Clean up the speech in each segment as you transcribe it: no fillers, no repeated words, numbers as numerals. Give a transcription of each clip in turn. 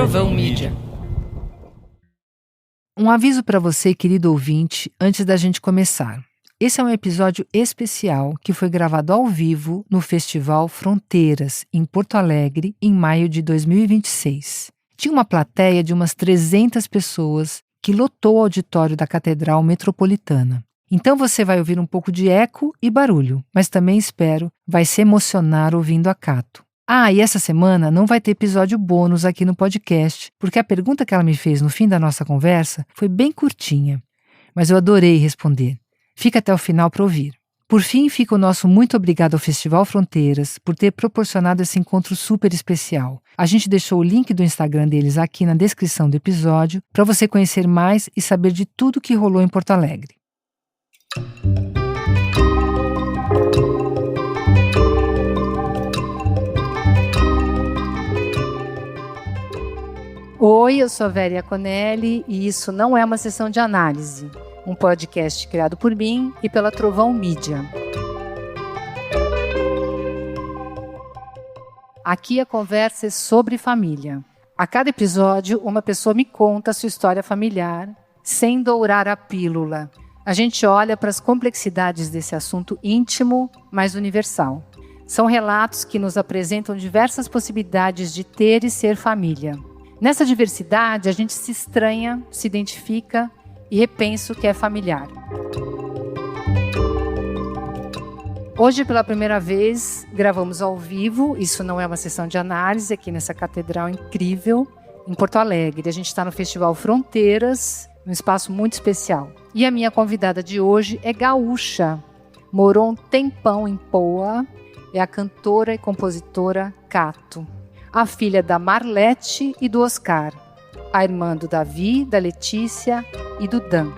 Trovão Mídia. Um aviso para você, querido ouvinte, antes da gente começar. Esse é um episódio especial que foi gravado ao vivo no Festival Fronteiras, em Porto Alegre, em maio de 2026. Tinha uma plateia de umas 300 pessoas que lotou o auditório da Catedral Metropolitana. Então você vai ouvir um pouco de eco e barulho, mas também espero vai se emocionar ouvindo a Cato. E essa semana não vai ter episódio bônus aqui no podcast, porque a pergunta que ela me fez no fim da nossa conversa foi bem curtinha, mas eu adorei responder. Fica até o final para ouvir. Por fim, fica o nosso muito obrigado ao Festival Fronteiras por ter proporcionado esse encontro super especial. A gente deixou o link do Instagram deles aqui na descrição do episódio para você conhecer mais e saber de tudo que rolou em Porto Alegre. Oi, eu sou a Vera Iaconelli e isso não é uma sessão de análise. Um podcast criado por mim e pela Trovão Mídia. Aqui a conversa é sobre família. A cada episódio, uma pessoa me conta a sua história familiar, sem dourar a pílula. A gente olha para as complexidades desse assunto íntimo, mas universal. São relatos que nos apresentam diversas possibilidades de ter e ser família. Nessa diversidade, a gente se estranha, se identifica e repensa o que é familiar. Hoje, pela primeira vez, gravamos ao vivo. Isso não é uma sessão de análise, aqui nessa catedral incrível, em Porto Alegre. A gente está no Festival Fronteiras, um espaço muito especial. E a minha convidada de hoje é gaúcha. Morou um tempão em Poa. É a cantora e compositora Cato. A filha da Marlete e do Oscar, a irmã do Davi, da Letícia e do Dan.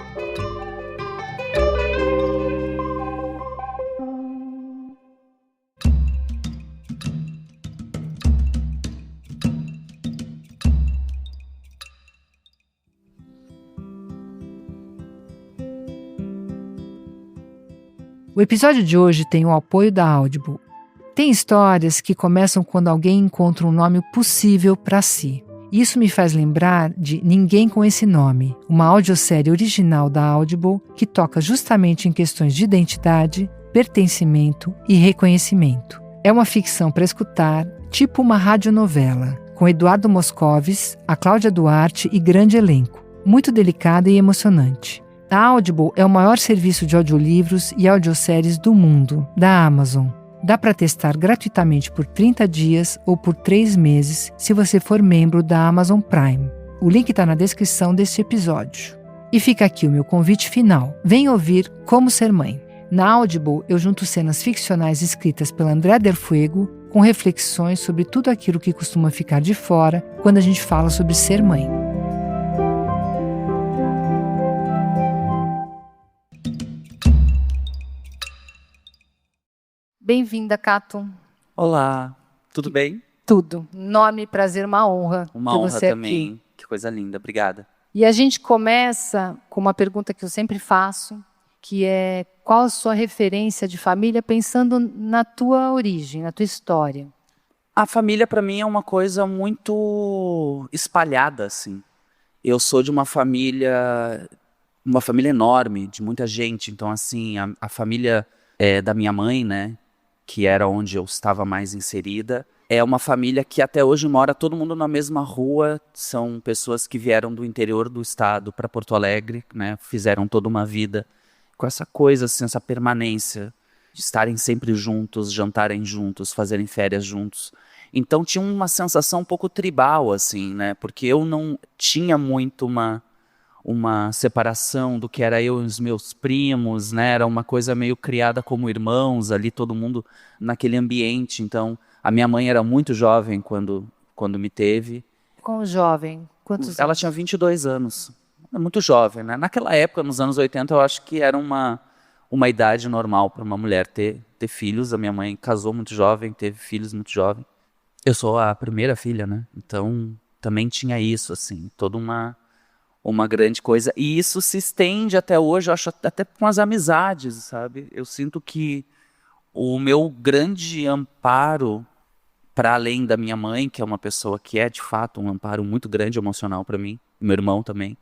O episódio de hoje tem o apoio da Audible. Tem histórias que começam quando alguém encontra um nome possível para si. Isso me faz lembrar de Ninguém com Esse Nome, uma audiosérie original da Audible que toca justamente em questões de identidade, pertencimento e reconhecimento. É uma ficção para escutar, tipo uma radionovela, com Eduardo Moscovis, a Cláudia Duarte e grande elenco. Muito delicada e emocionante. A Audible é o maior serviço de audiolivros e audioséries do mundo, da Amazon. Dá para testar gratuitamente por 30 dias ou por 3 meses se você for membro da Amazon Prime. O link está na descrição deste episódio. E fica aqui o meu convite final. Vem ouvir Como Ser Mãe. Na Audible, eu junto cenas ficcionais escritas pela André Del Fuego com reflexões sobre tudo aquilo que costuma ficar de fora quando a gente fala sobre ser mãe. Bem-vinda, Cato. Olá, tudo bem? Tudo. Enorme prazer, uma honra Uma ter honra você também. aqui. Que coisa linda, obrigada. E a gente começa com uma pergunta que eu sempre faço, que é: qual a sua referência de família pensando na tua origem, na tua história? A família para mim é uma coisa muito espalhada, assim. Eu sou de uma família enorme, de muita gente. Então, assim, a família da minha mãe, né, que era onde eu estava mais inserida, é uma família que até hoje mora todo mundo na mesma rua. São pessoas que vieram do interior do estado para Porto Alegre, né, fizeram toda uma vida com essa coisa, assim, essa permanência de estarem sempre juntos, jantarem juntos, fazerem férias juntos. Então tinha uma sensação um pouco tribal, assim, né, porque eu não tinha muito uma separação do que era eu e os meus primos, né? Era uma coisa meio criada como irmãos ali, todo mundo naquele ambiente. Então, a minha mãe era muito jovem quando me teve. Com jovem, quantos Ela anos? tinha 22 anos, muito jovem, né? Naquela época, nos anos 80, eu acho que era uma idade normal para uma mulher ter filhos. A minha mãe casou muito jovem, teve filhos muito jovem. Eu sou a primeira filha, né? Então, também tinha isso, assim, toda uma grande coisa. E isso se estende até hoje, eu acho, até com as amizades, sabe? Eu sinto que o meu grande amparo para além da minha mãe, que é uma pessoa que é de fato um amparo muito grande emocional para mim, meu irmão também,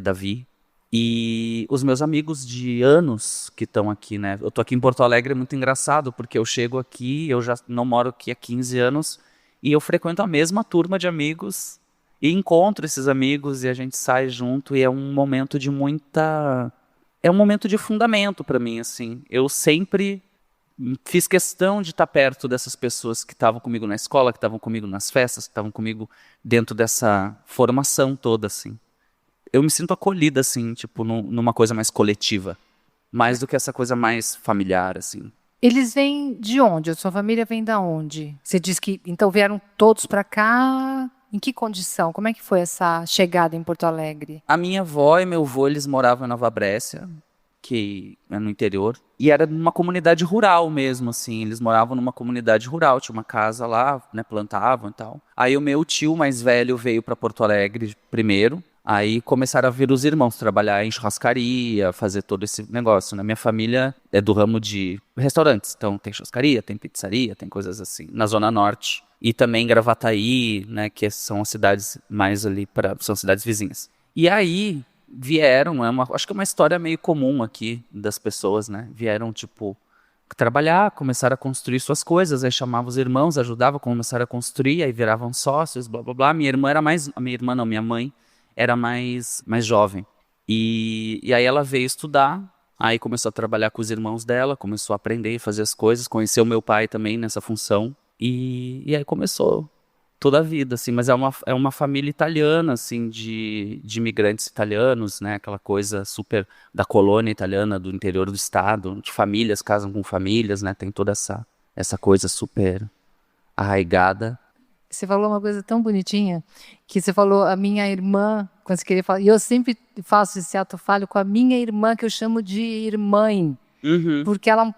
Davi, e os meus amigos de anos que estão aqui, né? Eu tô aqui em Porto Alegre, é muito engraçado, porque eu chego aqui, eu já não moro aqui há 15 anos, e eu frequento a mesma turma de amigos, e encontro esses amigos, e a gente sai junto, e é um momento de muita... É um momento de fundamento para mim, assim. Eu sempre fiz questão de estar perto dessas pessoas que estavam comigo na escola, que estavam comigo nas festas, que estavam comigo dentro dessa formação toda, assim. Eu me sinto acolhida, assim, tipo, numa coisa mais coletiva. Mais do que essa coisa mais familiar, assim. Eles vêm de onde? A sua família vem da onde? Você diz que então vieram todos para cá. Em que condição? Como é que foi essa chegada em Porto Alegre? A minha avó e meu avô, eles moravam em Nova Brécia, que é no interior. E era numa comunidade rural mesmo, assim. Eles moravam numa comunidade rural, tinha uma casa lá, né, plantavam e tal. Aí o meu tio mais velho veio para Porto Alegre primeiro. Aí começaram a vir os irmãos trabalhar em churrascaria, fazer todo esse negócio, né? Minha família é do ramo de restaurantes, então tem churrascaria, tem pizzaria, tem coisas assim, na Zona Norte. E também Gravataí, né, que são as cidades mais ali são cidades vizinhas. E aí vieram, acho que é uma história meio comum aqui das pessoas, né? Vieram, tipo, trabalhar, começaram a construir suas coisas, aí chamavam os irmãos, ajudavam, começaram a construir, aí viravam sócios, blá blá blá. Minha irmã era mais, minha irmã não, minha mãe era mais jovem. E aí ela veio estudar, aí começou a trabalhar com os irmãos dela, começou a aprender, fazer as coisas, conheceu meu pai também nessa função, e aí começou toda a vida, assim, mas é uma família italiana, assim, de imigrantes italianos, né, aquela coisa super da colônia italiana, do interior do estado, de famílias casam com famílias, né, tem toda essa coisa super arraigada. Você falou uma coisa tão bonitinha, que você falou a minha irmã, quando você queria falar, e eu sempre faço esse ato falho com a minha irmã, que eu chamo de irmãe, Uhum. porque ela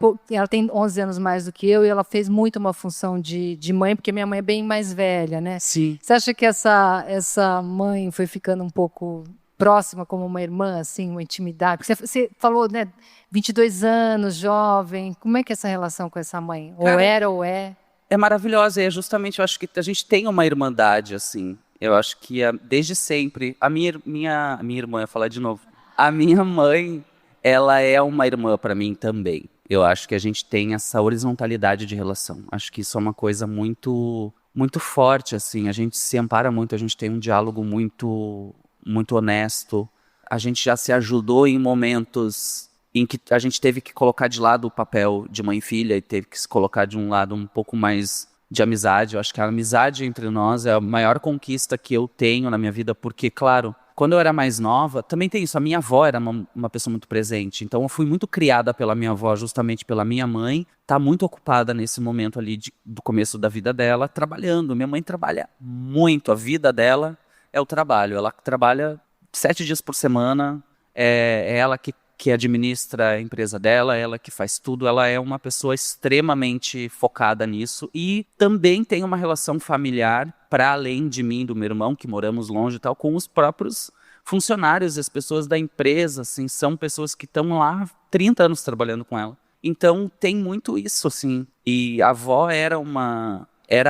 tem 11 anos mais do que eu, e ela fez muito uma função de mãe, porque minha mãe é bem mais velha, né? Sim. Você acha que essa mãe foi ficando um pouco próxima como uma irmã, assim, uma intimidade? Porque você falou, né, 22 anos, jovem, como é que é essa relação com essa mãe? Ou Cara, era ou é? é maravilhosa, e é justamente, eu acho que a gente tem uma irmandade, assim. Eu acho que desde sempre. A minha irmã, eu ia falar de novo. A minha mãe, ela é uma irmã para mim também. Eu acho que a gente tem essa horizontalidade de relação. Acho que isso é uma coisa muito, muito forte, assim. A gente se ampara muito, a gente tem um diálogo muito, muito honesto. A gente já se ajudou em momentos em que a gente teve que colocar de lado o papel de mãe e filha e teve que se colocar de um lado um pouco mais de amizade. Eu acho que a amizade entre nós é a maior conquista que eu tenho na minha vida, porque, claro, quando eu era mais nova, também tem isso, a minha avó era uma pessoa muito presente, então eu fui muito criada pela minha avó, justamente pela minha mãe, tá muito ocupada nesse momento ali do começo da vida dela, trabalhando. Minha mãe trabalha muito, a vida dela é o trabalho, ela trabalha 7 dias por semana, é ela que administra a empresa dela, ela que faz tudo, ela é uma pessoa extremamente focada nisso e também tem uma relação familiar, para além de mim e do meu irmão, que moramos longe e tal, com os próprios funcionários e as pessoas da empresa, assim, são pessoas que estão lá há 30 anos trabalhando com ela. Então tem muito isso, assim. E a avó era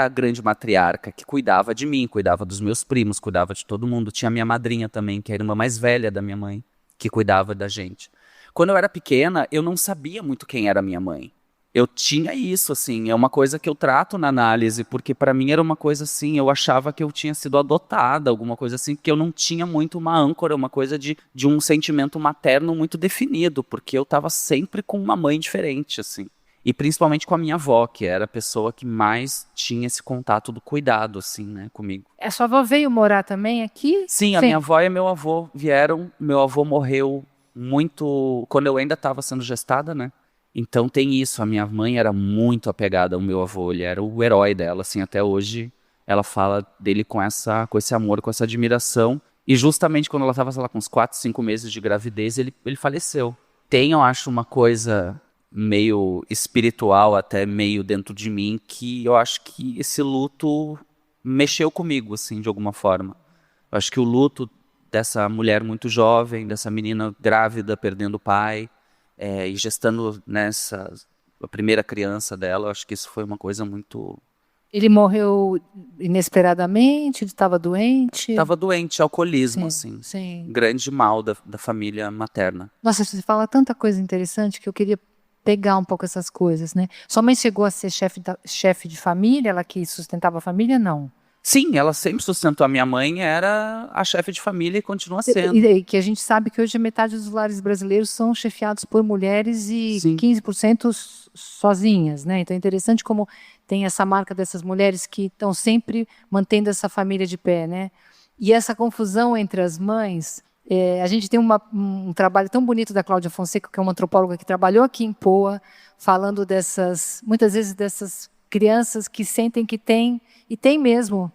a grande matriarca que cuidava de mim, cuidava dos meus primos, cuidava de todo mundo. Tinha a minha madrinha também, que era a irmã mais velha da minha mãe, que cuidava da gente. Quando eu era pequena, eu não sabia muito quem era minha mãe. Eu tinha isso, assim, é uma coisa que eu trato na análise, porque para mim era uma coisa assim, eu achava que eu tinha sido adotada, alguma coisa assim, que eu não tinha muito uma âncora, uma coisa de um sentimento materno muito definido, porque eu estava sempre com uma mãe diferente, assim. E principalmente com a minha avó, que era a pessoa que mais tinha esse contato do cuidado, assim, né, comigo. A sua avó veio morar também aqui? Sim, a minha avó e meu avô vieram. Meu avô morreu muito quando eu ainda estava sendo gestada, né? Então tem isso. A minha mãe era muito apegada ao meu avô. Ele era o herói dela, assim, até hoje. Ela fala dele com esse amor, com essa admiração. E justamente quando ela estava, sei lá, com uns 4, 5 meses de gravidez, ele faleceu. Tem, eu acho, uma coisa meio espiritual, até meio dentro de mim, que eu acho que esse luto mexeu comigo, assim, de alguma forma. Eu acho que o luto dessa mulher muito jovem, dessa menina grávida, perdendo o pai, e gestando a primeira criança dela, eu acho que isso foi uma coisa muito, Ele morreu inesperadamente? Ele estava doente? Tava doente, alcoolismo, Sim, assim. sim. Grande mal da família materna. Nossa, você fala tanta coisa interessante que eu queria pegar um pouco essas coisas, né? Sua mãe chegou a ser chefe de família, ela que sustentava a família? Não. Sim, ela sempre sustentou. A minha mãe era a chefe de família e continua sendo. E que a gente sabe que hoje a metade dos lares brasileiros são chefiados por mulheres e Sim. 15% sozinhas, né? Então é interessante como tem essa marca dessas mulheres que estão sempre mantendo essa família de pé, né? E essa confusão entre as mães, a gente tem um trabalho tão bonito da Cláudia Fonseca, que é uma antropóloga que trabalhou aqui em Poa, falando muitas vezes dessas crianças que sentem que têm, e tem mesmo,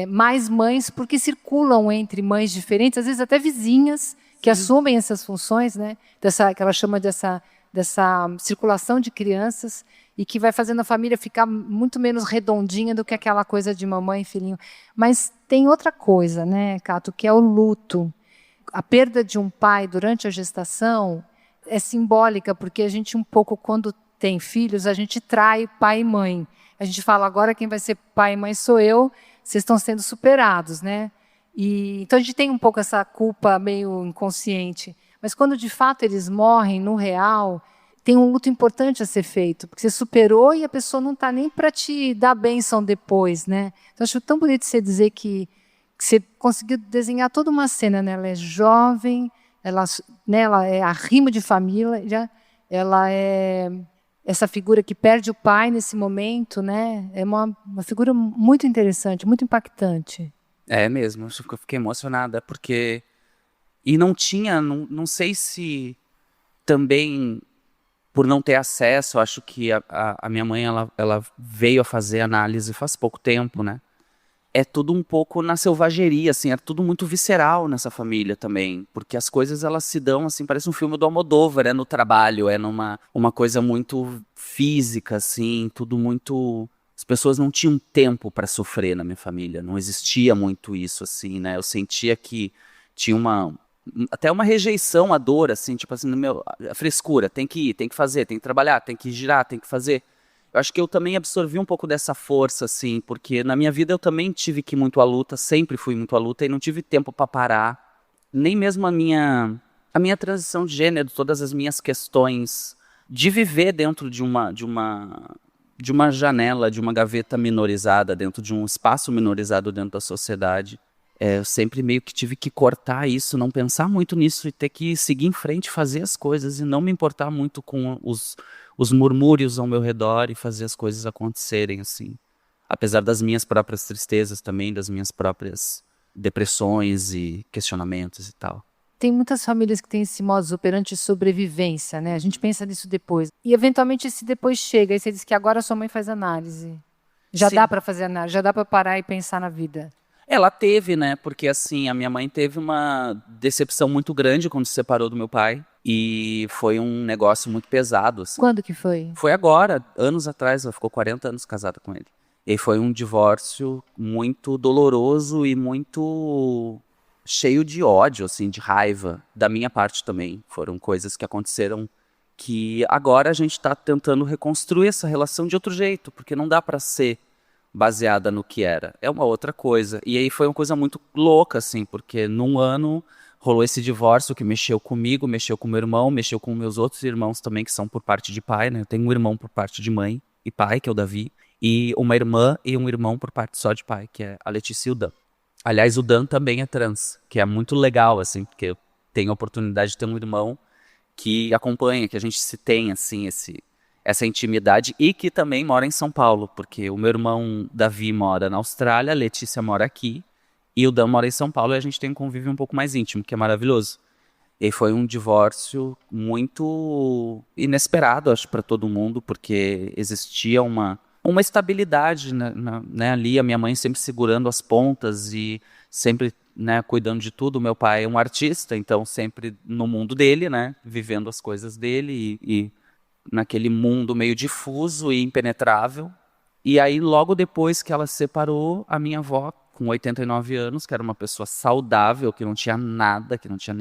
mais mães, porque circulam entre mães diferentes, às vezes até vizinhas, que assumem essas funções, né? Que ela chama dessa circulação de crianças, e que vai fazendo a família ficar muito menos redondinha do que aquela coisa de mamãe e filhinho. Mas tem outra coisa, né, Cato, que é o luto. A perda de um pai durante a gestação é simbólica, porque a gente um pouco, quando tem filhos, a gente trai pai e mãe. A gente fala, agora quem vai ser pai e mãe sou eu, vocês estão sendo superados, né? Então a gente tem um pouco essa culpa meio inconsciente. Mas quando de fato eles morrem no real, tem um luto importante a ser feito, porque você superou e a pessoa não está nem para te dar a bênção depois, né? Então acho tão bonito você dizer que você conseguiu desenhar toda uma cena, né? Ela é jovem, ela é arrimo de família, ela é essa figura que perde o pai nesse momento, né? É uma figura muito interessante, muito impactante. É mesmo, eu fiquei emocionada, porque... E não tinha, não sei se também, por não ter acesso, acho que a minha mãe, ela veio a fazer análise faz pouco tempo, né? É tudo um pouco na selvageria, assim, é tudo muito visceral nessa família também, porque as coisas elas se dão, assim, parece um filme do Almodóvar, é no trabalho, é uma coisa muito física, assim, tudo muito... As pessoas não tinham tempo para sofrer na minha família, não existia muito isso, assim, né? Eu sentia que tinha até uma rejeição à dor, assim, tipo assim, a frescura, tem que ir, tem que fazer, tem que trabalhar, tem que girar, tem que fazer. Eu acho que eu também absorvi um pouco dessa força, assim, porque na minha vida eu também tive que ir muito à luta, sempre fui muito à luta e não tive tempo para parar. Nem mesmo a minha transição de gênero, todas as minhas questões de viver dentro de uma janela, de uma gaveta minorizada, dentro de um espaço minorizado dentro da sociedade. Eu sempre meio que tive que cortar isso, não pensar muito nisso e ter que seguir em frente, fazer as coisas e não me importar muito com os murmúrios ao meu redor e fazer as coisas acontecerem, assim. Apesar das minhas próprias tristezas também, das minhas próprias depressões e questionamentos e tal. Tem muitas famílias que têm esse modus operandi de sobrevivência, né? A gente pensa nisso depois. E eventualmente esse depois chega, e você diz que agora sua mãe faz análise. Já Sim. dá para fazer análise, já dá para parar e pensar na vida. Ela teve, né? Porque assim, a minha mãe teve uma decepção muito grande quando se separou do meu pai. E foi um negócio muito pesado, assim. Quando que foi? Foi agora, anos atrás, ela ficou 40 anos casada com ele. E foi um divórcio muito doloroso e muito cheio de ódio, assim, de raiva, da minha parte também. Foram coisas que aconteceram que agora a gente está tentando reconstruir essa relação de outro jeito, porque não dá para ser baseada no que era. É uma outra coisa. E aí foi uma coisa muito louca, assim, porque num ano rolou esse divórcio que mexeu comigo, mexeu com meu irmão, mexeu com meus outros irmãos também, que são por parte de pai, né? Eu tenho um irmão por parte de mãe e pai, que é o Davi, e uma irmã e um irmão por parte só de pai, que é a Letícia e o Dan. Aliás, o Dan também é trans, que é muito legal, assim, porque eu tenho a oportunidade de ter um irmão que acompanha, que a gente se tem, assim, essa intimidade e que também mora em São Paulo, porque o meu irmão Davi mora na Austrália, a Letícia mora aqui e o Dan mora em São Paulo e a gente tem um convívio um pouco mais íntimo, que é maravilhoso. E foi um divórcio muito inesperado, acho, para todo mundo, porque existia uma estabilidade, né, ali, a minha mãe sempre segurando as pontas e sempre, né, cuidando de tudo. Meu pai é um artista, então sempre no mundo dele, né, vivendo as coisas dele e naquele mundo meio difuso e impenetrável. E aí, logo depois que ela se separou, a minha avó, com 89 anos, que era uma pessoa saudável, que não tinha nada, que não tinha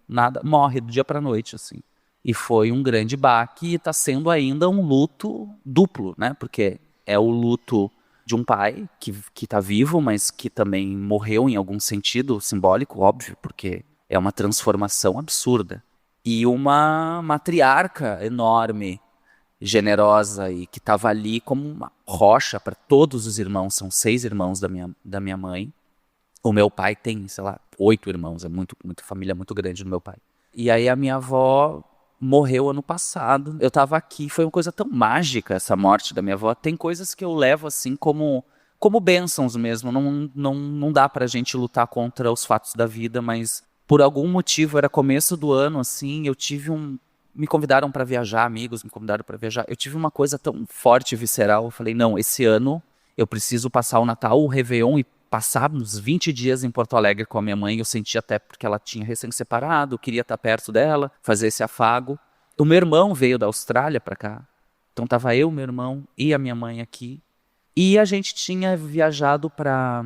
nada, morre do dia para noite, assim. E foi um grande baque e está sendo ainda um luto duplo, né? Porque é o luto de um pai que tá vivo, mas que também morreu em algum sentido simbólico, óbvio, porque é uma transformação absurda. E uma matriarca enorme, generosa e que estava ali como uma rocha para todos os irmãos. São 6 irmãos da minha mãe. O meu pai tem, sei lá, 8 irmãos. É muito família muito grande do meu pai. E aí a minha avó morreu ano passado. Eu tava aqui, foi uma coisa tão mágica essa morte da minha avó. Tem coisas que eu levo assim como bênçãos mesmo. Não dá pra gente lutar contra os fatos da vida, mas por algum motivo, era começo do ano, assim, me convidaram pra viajar, amigos me convidaram pra viajar. Eu tive uma coisa tão forte, visceral. Eu falei, não, esse ano eu preciso passar o Natal, o Réveillon e passar uns 20 dias em Porto Alegre com a minha mãe. Eu senti até porque ela tinha recém-separado, eu queria estar perto dela, fazer esse afago. O meu irmão veio da Austrália pra cá. Então tava eu, meu irmão e a minha mãe aqui. E a gente tinha viajado pra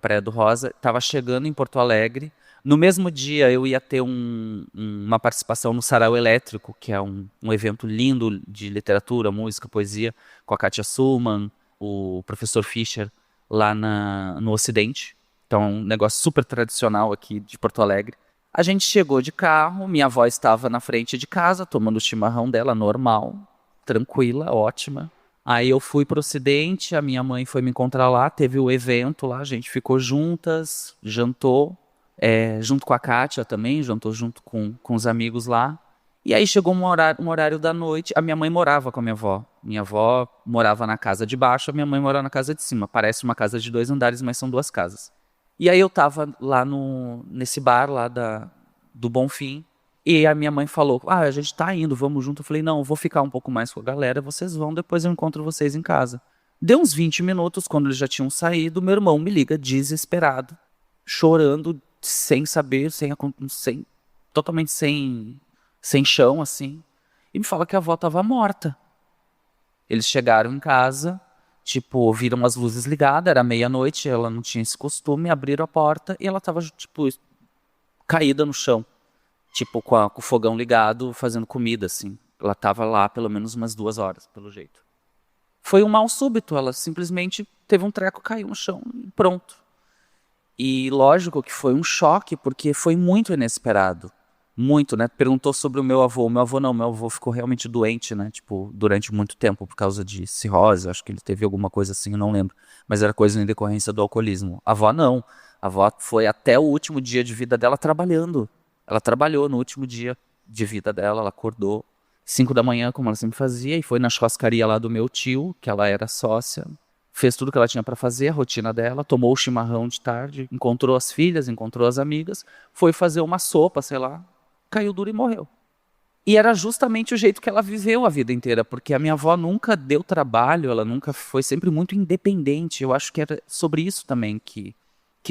Praia do Rosa, tava chegando em Porto Alegre. No mesmo dia eu ia ter uma participação no Sarau Elétrico, que é um evento lindo de literatura, música, poesia, com a Katia Suman, o professor Fischer, lá no Ocidente. Então, um negócio super tradicional aqui de Porto Alegre. A gente chegou de carro, minha avó estava na frente de casa, tomando o chimarrão dela, normal, tranquila, ótima. Aí eu fui pro Ocidente, a minha mãe foi me encontrar lá, teve o evento lá, a gente ficou juntas, jantou, junto com a Kátia também, jantou junto com os amigos lá. E aí chegou um horário da noite, a minha mãe morava com a minha avó. Minha avó morava na casa de baixo, a minha mãe morava na casa de cima. Parece uma casa de 2 andares, mas são 2 casas. E aí eu tava lá nesse bar lá do Bonfim, e a minha mãe falou, a gente tá indo, vamos junto. Eu falei, não, eu vou ficar um pouco mais com a galera, vocês vão, depois eu encontro vocês em casa. Deu uns 20 minutos, quando eles já tinham saído, meu irmão me liga desesperado, chorando, sem saber, totalmente sem chão, assim, e me fala que a avó tava morta. Eles chegaram em casa, tipo, viram as luzes ligadas, era meia-noite, ela não tinha esse costume, abriram a porta e ela tava, tipo, caída no chão. Tipo, com o fogão ligado, fazendo comida, assim. Ela tava lá pelo menos umas 2 horas, pelo jeito. Foi um mal súbito, ela simplesmente teve um treco, caiu no chão e pronto. E lógico que foi um choque, porque foi muito inesperado. Muito, né? Perguntou sobre o meu avô. O meu avô não, meu avô ficou realmente doente, né? Tipo, durante muito tempo, por causa de cirrose. Acho que ele teve alguma coisa assim, eu não lembro. Mas era coisa em decorrência do alcoolismo. A avó não. A avó foi até o último dia de vida dela trabalhando. Ela trabalhou no último dia de vida dela, ela acordou 5 da manhã, como ela sempre fazia, e foi na churrascaria lá do meu tio, que ela era sócia, fez tudo que ela tinha para fazer, a rotina dela, tomou o chimarrão de tarde, encontrou as filhas, encontrou as amigas, foi fazer uma sopa, sei lá, caiu duro e morreu. E era justamente o jeito que ela viveu a vida inteira, porque a minha avó nunca deu trabalho, ela nunca foi sempre muito independente. Eu acho que era sobre isso também que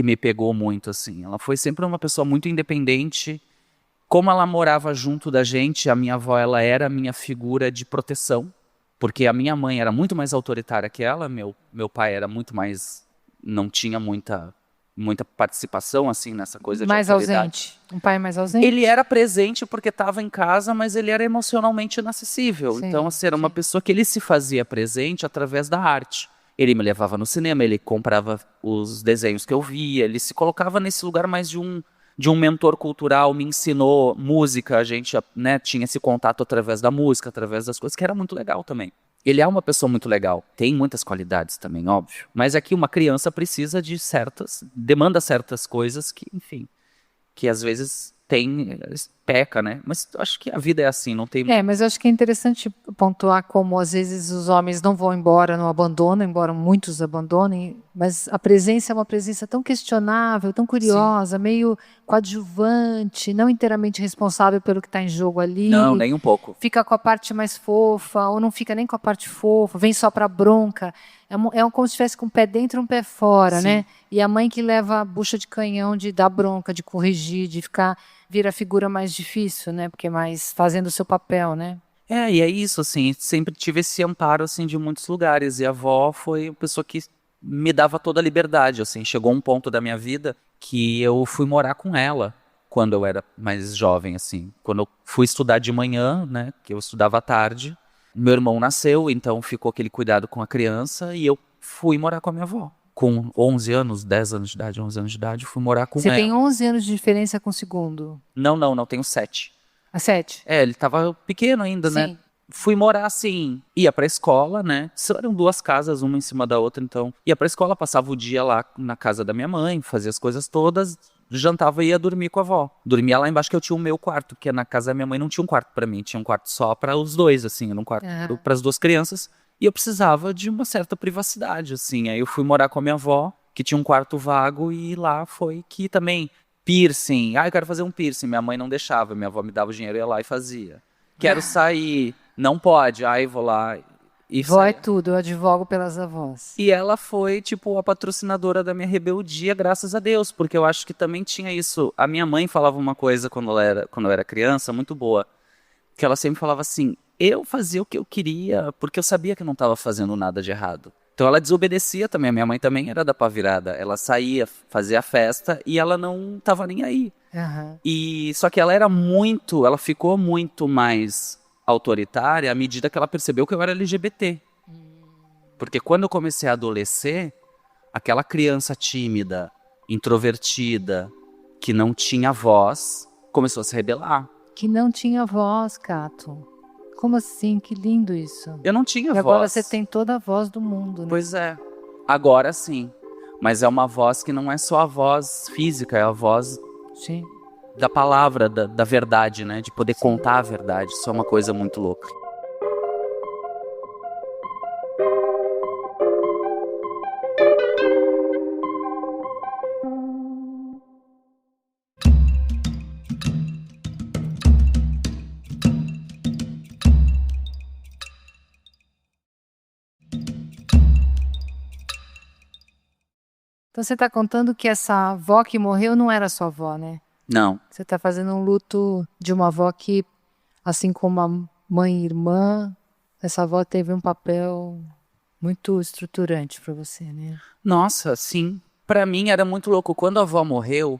me pegou muito, assim. Ela foi sempre uma pessoa muito independente. Como ela morava junto da gente, a minha avó, ela era a minha figura de proteção, porque a minha mãe era muito mais autoritária que ela, meu pai era muito mais, não tinha muita participação, assim, nessa coisa de Mais autoridade. ausente. Um pai mais ausente? Ele era presente porque estava em casa, mas ele era emocionalmente inacessível. Sim, Então, assim, era uma pessoa que ele se fazia presente através da arte. Ele me levava no cinema, ele comprava os desenhos que eu via, ele se colocava nesse lugar mais de um mentor cultural, me ensinou música, a gente, né, tinha esse contato através da música, através das coisas, que era muito legal também. Ele é uma pessoa muito legal, tem muitas qualidades também, óbvio. Mas aqui uma criança precisa demanda certas coisas que, enfim, que às vezes peca, né? Mas eu acho que a vida é assim, não tem... Mas eu acho que é interessante pontuar como às vezes os homens não vão embora, não abandonam, embora muitos abandonem, mas a presença é uma presença tão questionável, tão curiosa, meio coadjuvante, não inteiramente responsável pelo que está em jogo ali. Não, nem um pouco. Fica com a parte mais fofa, ou não fica nem com a parte fofa, vem só para bronca. É como se estivesse com um pé dentro e um pé fora, né? E a mãe que leva a bucha de canhão de dar bronca, de corrigir, de vira a figura mais difícil, né? Porque mais fazendo o seu papel, né? E é isso, assim, sempre tive esse amparo, assim, de muitos lugares, e a avó foi a pessoa que me dava toda a liberdade, assim, chegou um ponto da minha vida que eu fui morar com ela, quando eu era mais jovem, assim, quando eu fui estudar de manhã, né, que eu estudava à tarde, meu irmão nasceu, então ficou aquele cuidado com a criança, e eu fui morar com a minha avó. Com 11 anos, 10 anos de idade, 11 anos de idade, fui morar com Você ela. tem 11 anos de diferença com o segundo. Não, tenho 7. A 7? Ele tava pequeno ainda, né? Sim. Fui morar assim, ia pra escola, né? Eram 2 casas, uma em cima da outra, então ia pra escola, passava o dia lá na casa da minha mãe, fazia as coisas todas, jantava e ia dormir com a avó. Dormia lá embaixo que eu tinha o meu quarto, porque na casa da minha mãe não tinha um quarto pra mim, tinha um quarto só pra os dois, assim, era um quarto pras 2 crianças, e eu precisava de uma certa privacidade, assim. Aí eu fui morar com a minha avó, que tinha um quarto vago, e lá foi que também piercing, eu quero fazer um piercing, minha mãe não deixava, minha avó me dava o dinheiro, eu ia lá e fazia. Quero sair, não pode, aí vou lá e Vó é saía. tudo, eu advogo pelas avós. E ela foi, tipo, a patrocinadora da minha rebeldia, graças a Deus, porque eu acho que também tinha isso. A minha mãe falava uma coisa quando eu era criança, muito boa, que ela sempre falava assim, eu fazia o que eu queria, porque eu sabia que eu não estava fazendo nada de errado. Então ela desobedecia também, a minha mãe também era da pá virada, ela saía, fazia a festa e ela não estava nem aí. E só que ela ficou muito mais autoritária à medida que ela percebeu que eu era LGBT. Porque quando eu comecei a adolescer, aquela criança tímida, introvertida, que não tinha voz, começou a se rebelar. Que não tinha voz, Cato. Como assim? Que lindo isso. Eu não tinha E voz. agora você tem toda a voz do mundo, né? Pois é. Agora sim. Mas é uma voz que não é só a voz física, é a voz Sim. da palavra, da verdade, né? De poder contar a verdade. Isso é uma coisa muito louca. Então você está contando que essa avó que morreu não era sua avó, né? Não. Você está fazendo um luto de uma avó que, assim como a mãe e irmã, essa avó teve um papel muito estruturante para você, né? Nossa, sim. Pra mim era muito louco. Quando a avó morreu,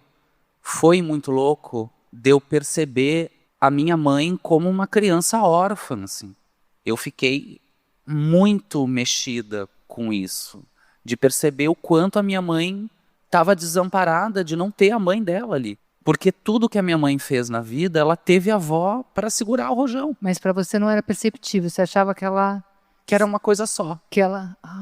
foi muito louco de eu perceber a minha mãe como uma criança órfã, assim. Eu fiquei muito mexida com isso. De perceber o quanto a minha mãe estava desamparada de não ter a mãe dela ali. Porque tudo que a minha mãe fez na vida, ela teve a avó para segurar o rojão. Mas para você não era perceptível, você achava que era uma coisa só.